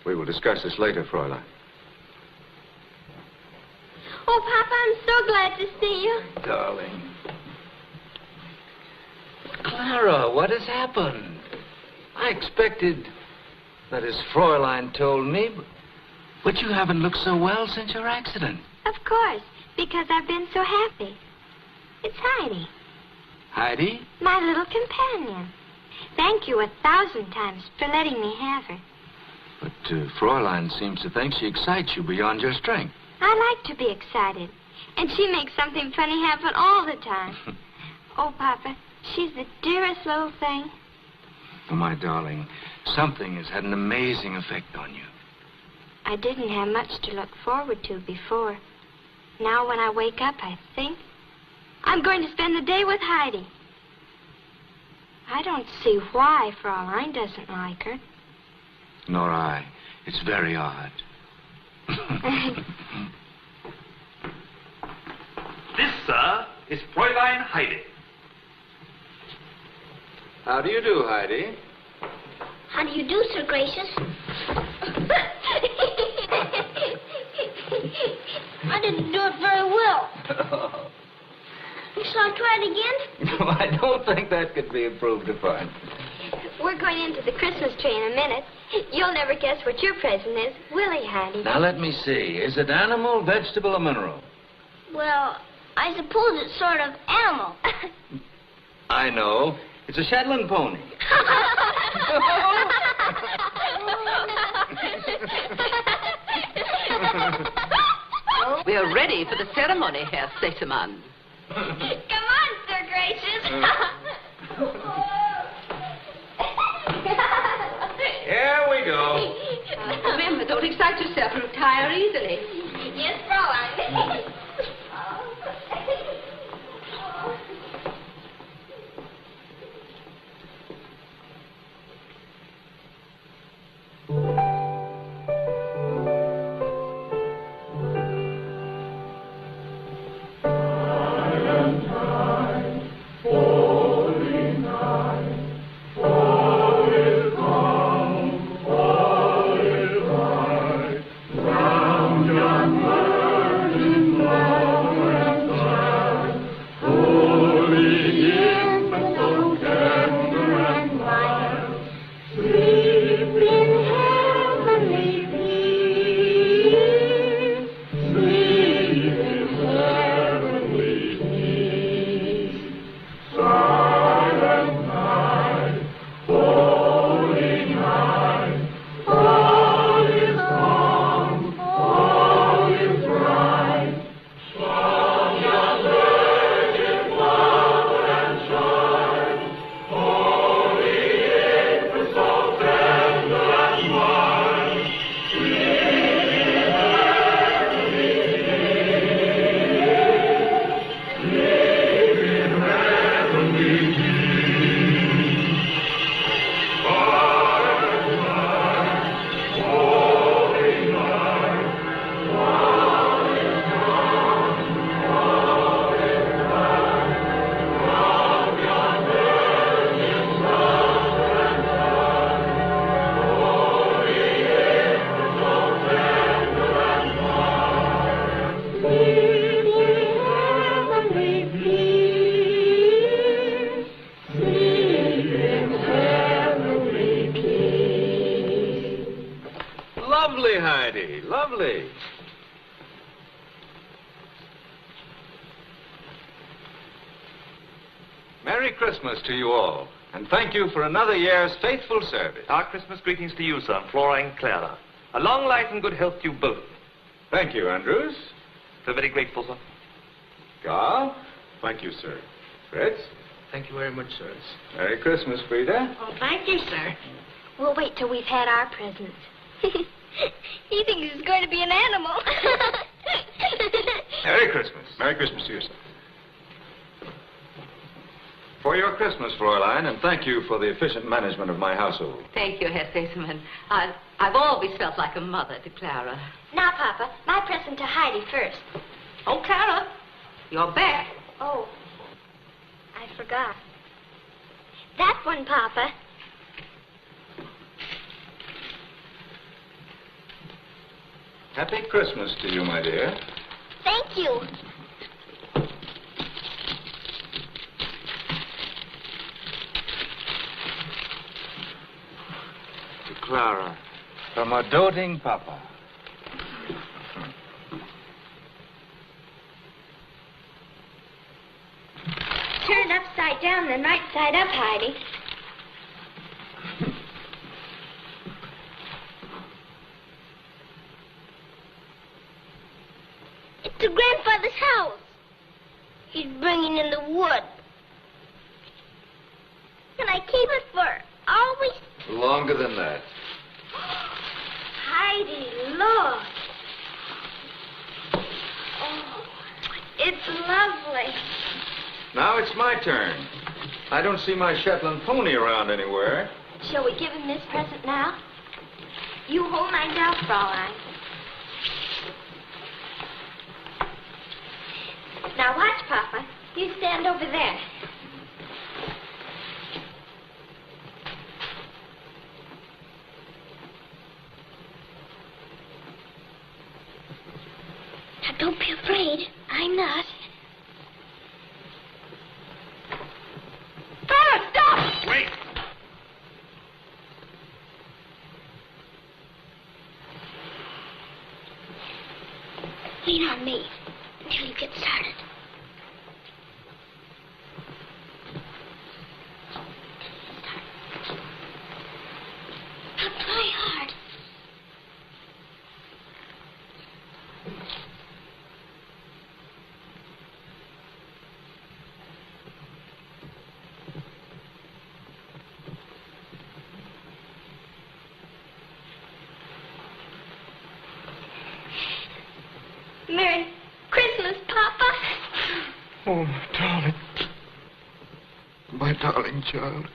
We will discuss this later, Fräulein. Oh, Papa, I'm so glad to see you. Darling. Clara, what has happened? I expected, that is, Fräulein told me, but you haven't looked so well since your accident. Of course, because I've been so happy. It's Heidi. Heidi? My little companion. Thank you 1,000 times for letting me have her. But Fräulein seems to think she excites you beyond your strength. I like to be excited. And she makes something funny happen all the time. Oh, Papa, she's the dearest little thing. Oh, my darling, something has had an amazing effect on you. I didn't have much to look forward to before. Now when I wake up, I think, I'm going to spend the day with Heidi. I don't see why Fraulein doesn't like her. Nor I. It's very odd. This, sir, is Fräulein Heide. How do you do, Heidi? How do you do, Sir Gracious? I didn't do it very well. Shall I try it again? No, I don't think that could be improved upon. We're going into the Christmas tree in a minute. You'll never guess what your present is, will he, Heidi? Now, let me see. Is it animal, vegetable, or mineral? Well, I suppose it's sort of animal. I know. It's a Shetland pony. We are ready for the ceremony, Herr Sesemann. Come on, Sir Gracious. Here we go. Remember, don't excite yourself. You'll tire easily. Yes, Fraulein. Lovely, Heidi. Lovely. Merry Christmas to you all, and thank you for another year's faithful service. Our Christmas greetings to you, sir, Flora and Clara. A long life and good health to you both. Thank you, Andrews. We're very grateful, sir. Carl. Thank you, sir. Fritz. Thank you very much, sir. Merry Christmas, Frida. Oh, thank you, sir. We'll wait till we've had our presents. He thinks it's going to be an animal. Merry Christmas. Merry Christmas to you, sir. For your Christmas, Fräulein, and thank you for the efficient management of my household. Thank you, Herr Sesemann. I've always felt like a mother to Clara. Now, Papa, my present to Heidi first. Oh, Clara, you're back. Oh, I forgot. That one, Papa. Happy Christmas to you, my dear. Thank you. To Clara, from a doting papa. Turn upside down, then right side up, Heidi. It's to Grandfather's house. He's bringing in the wood. Can I keep it for always? Longer than that. Heidi, look. Oh, it's lovely. Now it's my turn. I don't see my Shetland pony around anywhere. Shall we give him this present now? You hold mine down, Fraulein. Now watch, Papa. You stand over there. Now, don't be afraid. I'm not. Stop! Wait! Lean on me until you get started. Now try hard. Merry Christmas, Papa. Oh, my darling. My darling child.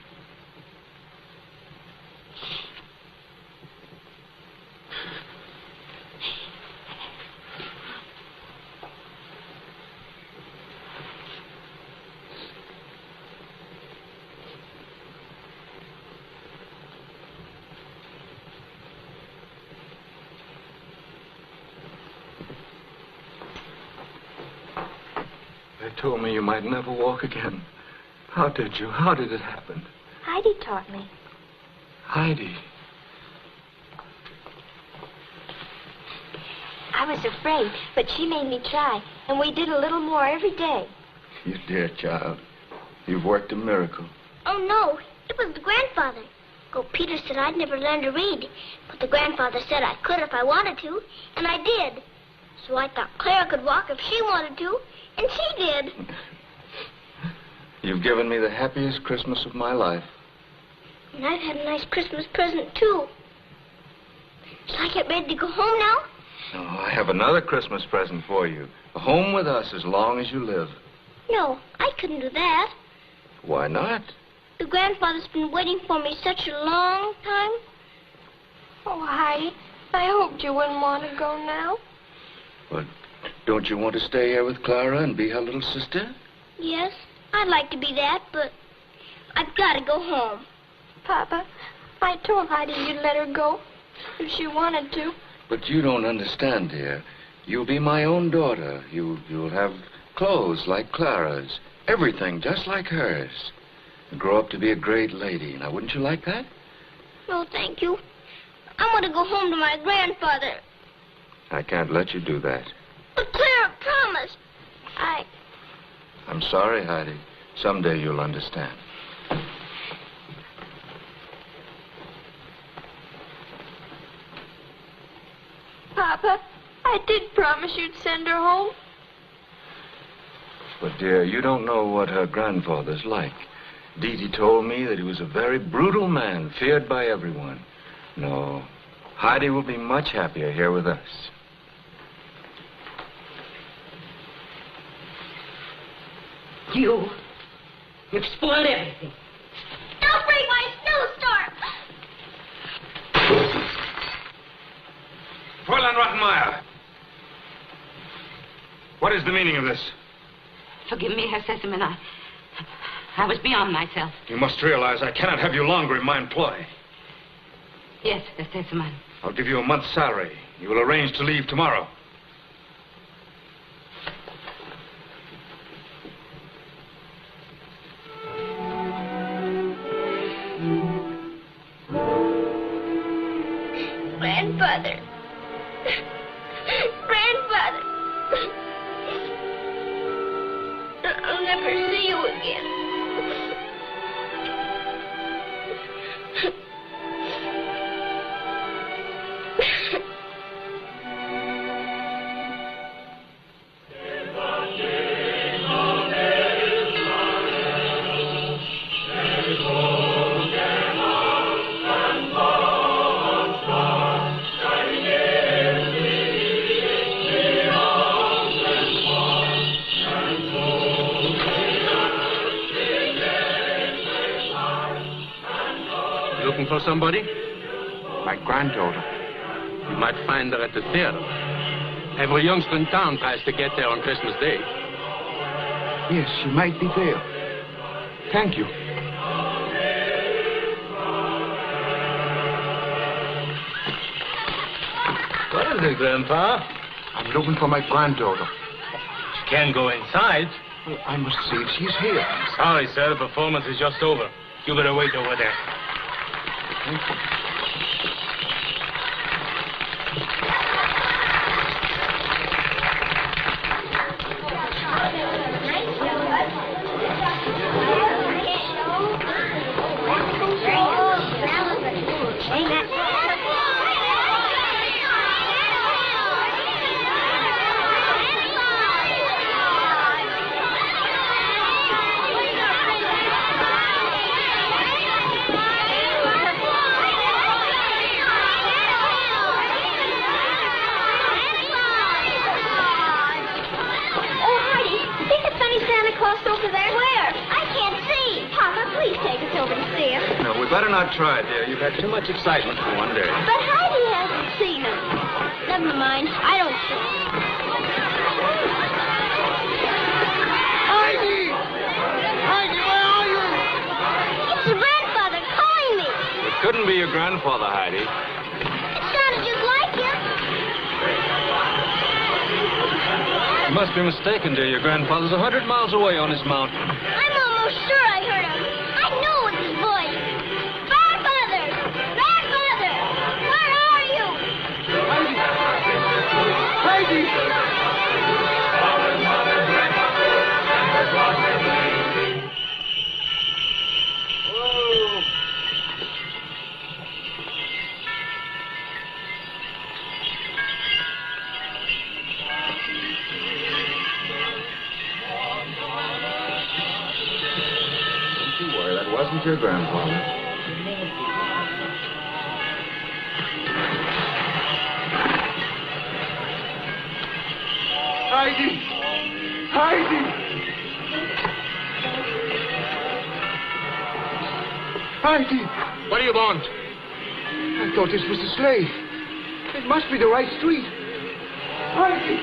They told me you might never walk again. How did you? How did it happen? Heidi taught me. Heidi. I was afraid, but she made me try, and we did a little more every day. You dear child. You've worked a miracle. Oh, no. It was the grandfather. Peter said I'd never learn to read, but the grandfather said I could if I wanted to, and I did. So I thought Clara could walk if she wanted to, and she did. You've given me the happiest Christmas of my life. And I've had a nice Christmas present, too. Shall I get ready to go home now? Oh, I have another Christmas present for you. Home with us as long as you live. No, I couldn't do that. Why not? The grandfather's been waiting for me such a long time. Oh, Heidi, I hoped you wouldn't want to go now. But don't you want to stay here with Clara and be her little sister? Yes, I'd like to be that, but I've got to go home. Papa, I told Heidi you'd let her go if she wanted to. But you don't understand, dear. You'll be my own daughter. You'll have clothes like Clara's, everything just like hers. And grow up to be a great lady. Now, wouldn't you like that? No, thank you. I want to go home to my grandfather. I can't let you do that. But Clara promised. I'm sorry, Heidi. Someday you'll understand. Papa, I did promise you'd send her home. But, dear, you don't know what her grandfather's like. Dee Dee told me that he was a very brutal man, feared by everyone. No, Heidi will be much happier here with us. You've spoiled everything. Don't break my snowstorm! Fräulein Rottenmeier. What is the meaning of this? Forgive me, Herr Sesemann. I was beyond myself. You must realize I cannot have you longer in my employ. Yes, Herr Sesemann. I'll give you a month's salary. You will arrange to leave tomorrow. Grandfather. Grandfather. I'll never see you again. Looking for somebody? My granddaughter. You might find her at the theater. Every youngster in town tries to get there on Christmas Day. Yes, she might be there. Thank you. What is it, Grandpa? I'm looking for my granddaughter. She can't go inside. Well, I must see if she's here. Sorry, sir. The performance is just over. You better wait over there. Thank you. Better not try, dear. You've had too much excitement for one day. But Heidi hasn't seen him. Never mind. I don't see him. Heidi! Heidi, where are you? It's your grandfather calling me. It couldn't be your grandfather, Heidi. It sounded just like him. You must be mistaken, dear. Your grandfather's 100 miles away on this mountain. I'm almost sure I heard him. I know it's his voice. Grandfather! Grandfather! Where are you? Heidi! Don't you worry, that wasn't your grandfather. Heidi! Heidi! Heidi! What do you want? I thought this was the sleigh. It must be the right street. Heidi!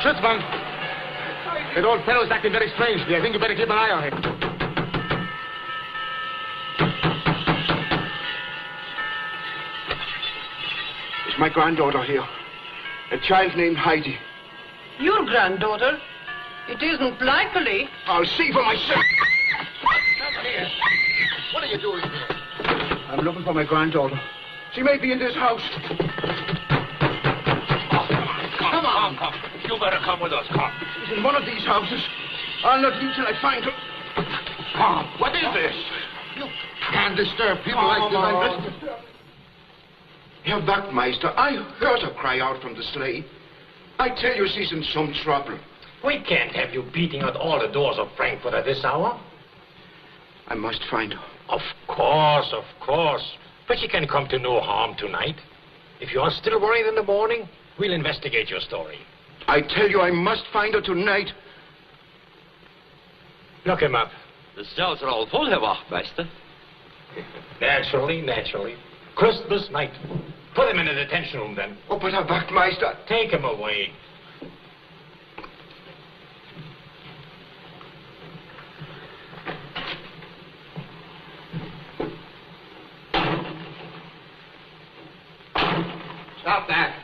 Schutzmann! That old fellow's acting very strangely. I think you better keep an eye on him. Is my granddaughter here? A child named Heidi. Your granddaughter? It isn't likely. I'll see for myself. Come here. What are you doing here? I'm looking for my granddaughter. She may be in this house. Come on. You better come with us. Come. She's in one of these houses. I'll not leave till I find her. Come. What is this? You can't disturb people like this. I'm just... Herr Wachtmeister, I heard her cry out from the sleigh. I tell you she's in some trouble. We can't have you beating at all the doors of Frankfurt at this hour. I must find her. Of course. But she can come to no harm tonight. If you are still worried in the morning, we'll investigate your story. I tell you I must find her tonight. Look him up. The cells are all full, Herr Wachtmeister. Naturally. Christmas night. Put him in the detention room, then. Oh, but Herr Wachtmeister... Take him away. Stop that.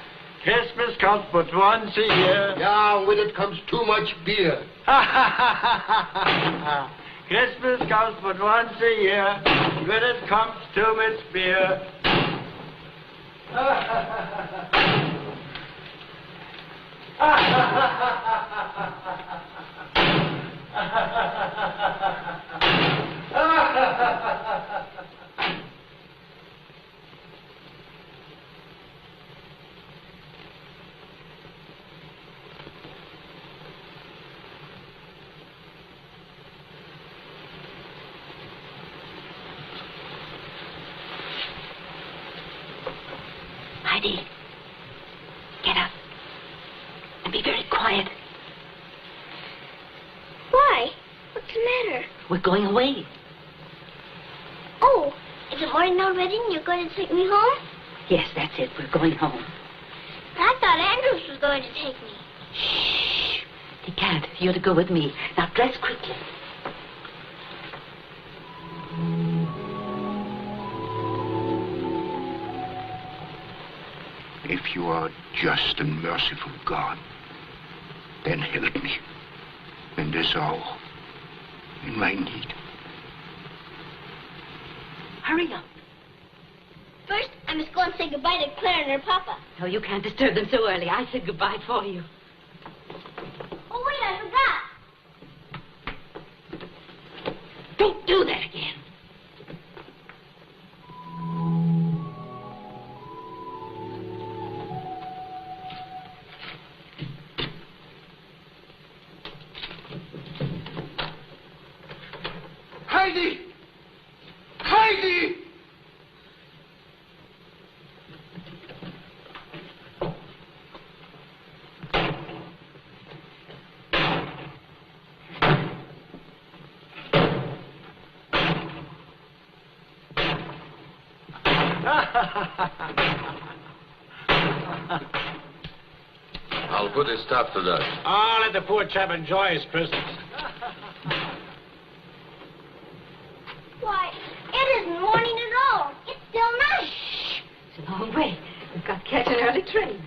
Christmas comes but once a year. Yeah, with it comes too much beer. Christmas comes but once a year. With it comes too much beer. Heidi, get up and be very quiet. Why? What's the matter? We're going away. Oh, is it morning already and you're going to take me home? Yes, that's it. We're going home. But I thought Andrews was going to take me. Shh. He can't. You're to go with me. Now, dress quickly. If you are just and merciful God, then help me in this hour, in my need. Hurry up. First, I must go and say goodbye to Claire and her papa. No, you can't disturb them so early. I said goodbye for you. Oh, wait, I forgot. Don't do that again. Heidi! Heidi! I'll put a stop to that. Oh, let the poor chap enjoy his Christmas. Why, it isn't morning at all. It's still night. It's a long way. We've got to catch an early train.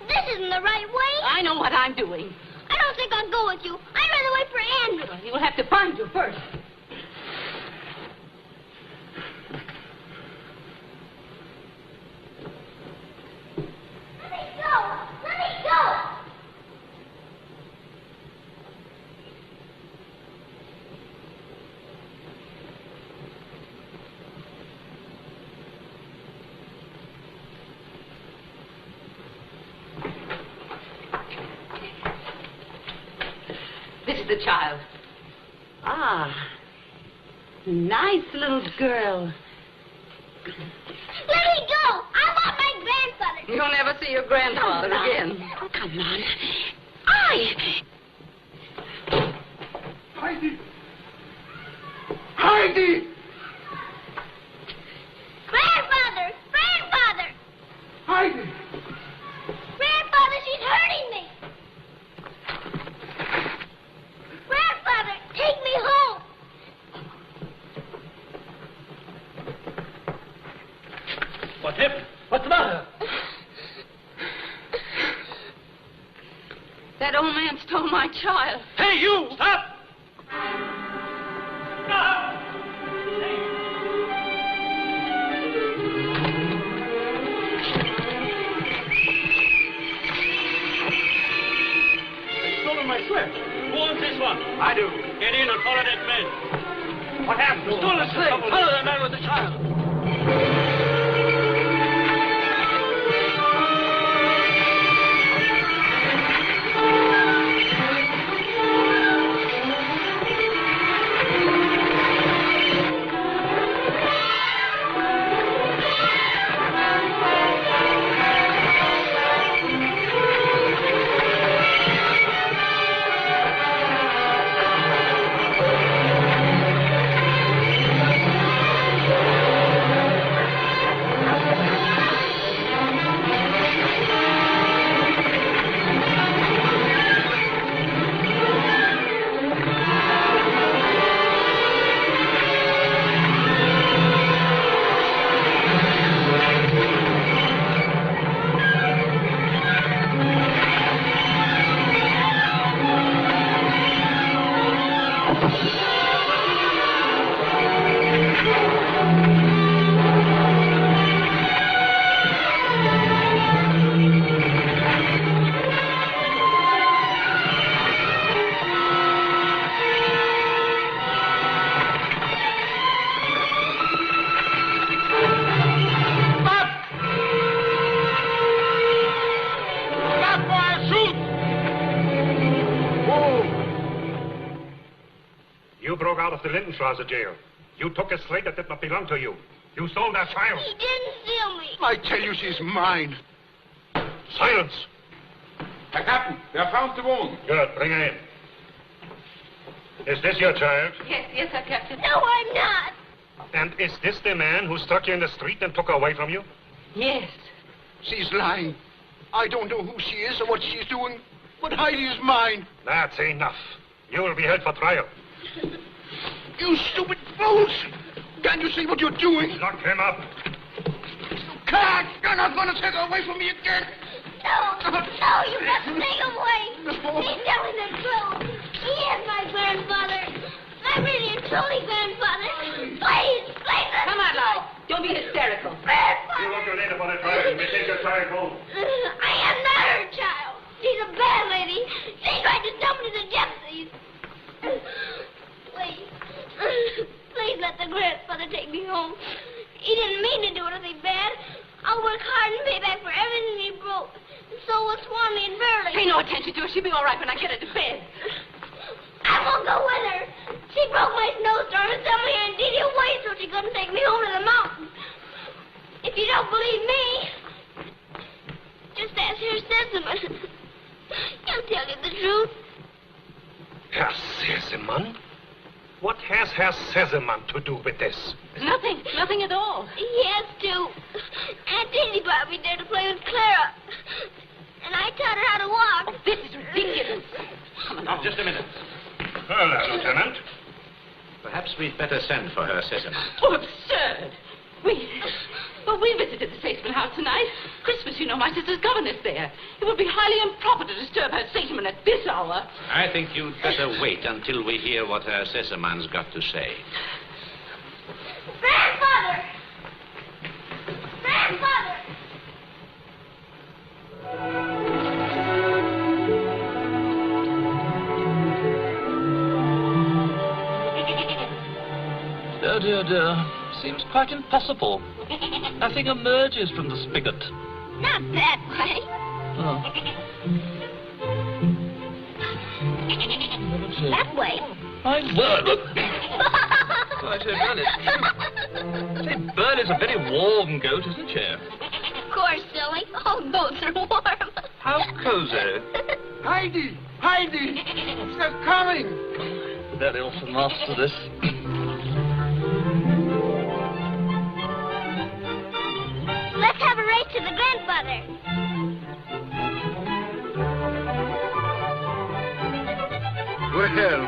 This isn't the right way. I know what I'm doing. I don't think I'll go with you. I'd rather wait for Andrew. You'll have to find you first. Let me go. Let me go. This is the child. Ah, nice little girl. Let me go. I want my grandfather. You'll never see your grandfather again. Oh, come on. Heidi! Heidi! Grandfather! Grandfather! Heidi! Grandfather, she's hurting me. Grandfather, take me home. What happened? What's the matter? That old man stole my child. Hey, you! Stop! They've stolen my sled. Who owns this one? I do. Get in and follow that man. What happened? They stole the sled. Follow that man with the child. You broke out of the Lindenstrasse jail. You took a slate that did not belong to you. You stole that child. He didn't steal me. I tell you she's mine. Silence. Herr Captain, we have found the wound. Good, bring her in. Is this your child? Yes, Herr Captain. No, I'm not. And is this the man who struck you in the street and took her away from you? Yes. She's lying. I don't know who she is or what she's doing, but Heidi is mine. That's enough. You will be held for trial. You stupid fools! Can't you see what you're doing? Lock him up. You can't! You're not going to take her away from me again! No, you mustn't take him away. He's telling the truth. He is my grandfather. I'm really and truly grandfather. Please, Come on, Lloyd. Don't be hysterical. You look your later for the trial and we take your child home. I am not her child. She's a bad lady. She tried to dump me to the gypsies. Please let the grandfather take me home. He didn't mean to do anything bad. I'll work hard and pay back for everything he broke. And so will Swanee and Burley. Pay no attention to her. She'll be all right when I get her to bed. I won't go with her. She broke my snowstorm and sent me and Didi away so she couldn't take me home to the mountain. If you don't believe me, just ask Herr Sesemann. He'll tell you the truth. Herr Sesemann? What has Herr Sesemann to do with this? Nothing at all. He has to. Aunt Didi brought me there to play with Clara. And I taught her how to walk. Oh, this is ridiculous. Come along. Just a minute. Well, Lieutenant. Perhaps we'd better send for her, Sesemann. Oh, absurd. We visited the Sesemann house tonight. Christmas, you know, my sister's governess there. It would be highly improper to disturb Herr Sesemann at this hour. I think you'd better wait until we hear what Herr Sesemann's got to say. Grandfather! Grandfather! Dear. Seems quite impossible. Nothing emerges from the spigot. Not that way. Oh. That way. My word. I say, Burley. Say, Burley's a very warm goat, isn't she? Of course, silly. All goats are warm. How cozy. Heidi! They're coming! Very often after this. Let's have a race to the grandfather. Well.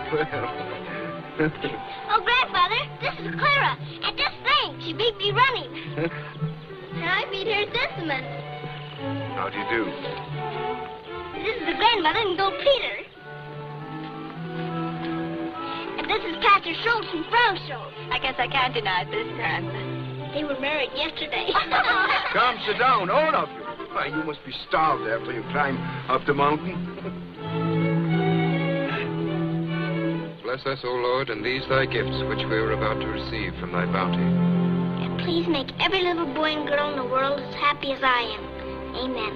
Oh, grandfather, this is Clara. And just think, she beat me running. And I beat her Sesemann. How do you do? This is the grandmother and old Peter. And this is Pastor Schultz and Frau Schultz. I guess I can't deny it this time. They were married yesterday. Come, sit down, all of you. Why, you must be starved after you climb up the mountain. Bless us, O Lord, and these thy gifts which we are about to receive from thy bounty. And please make every little boy and girl in the world as happy as I am. Amen.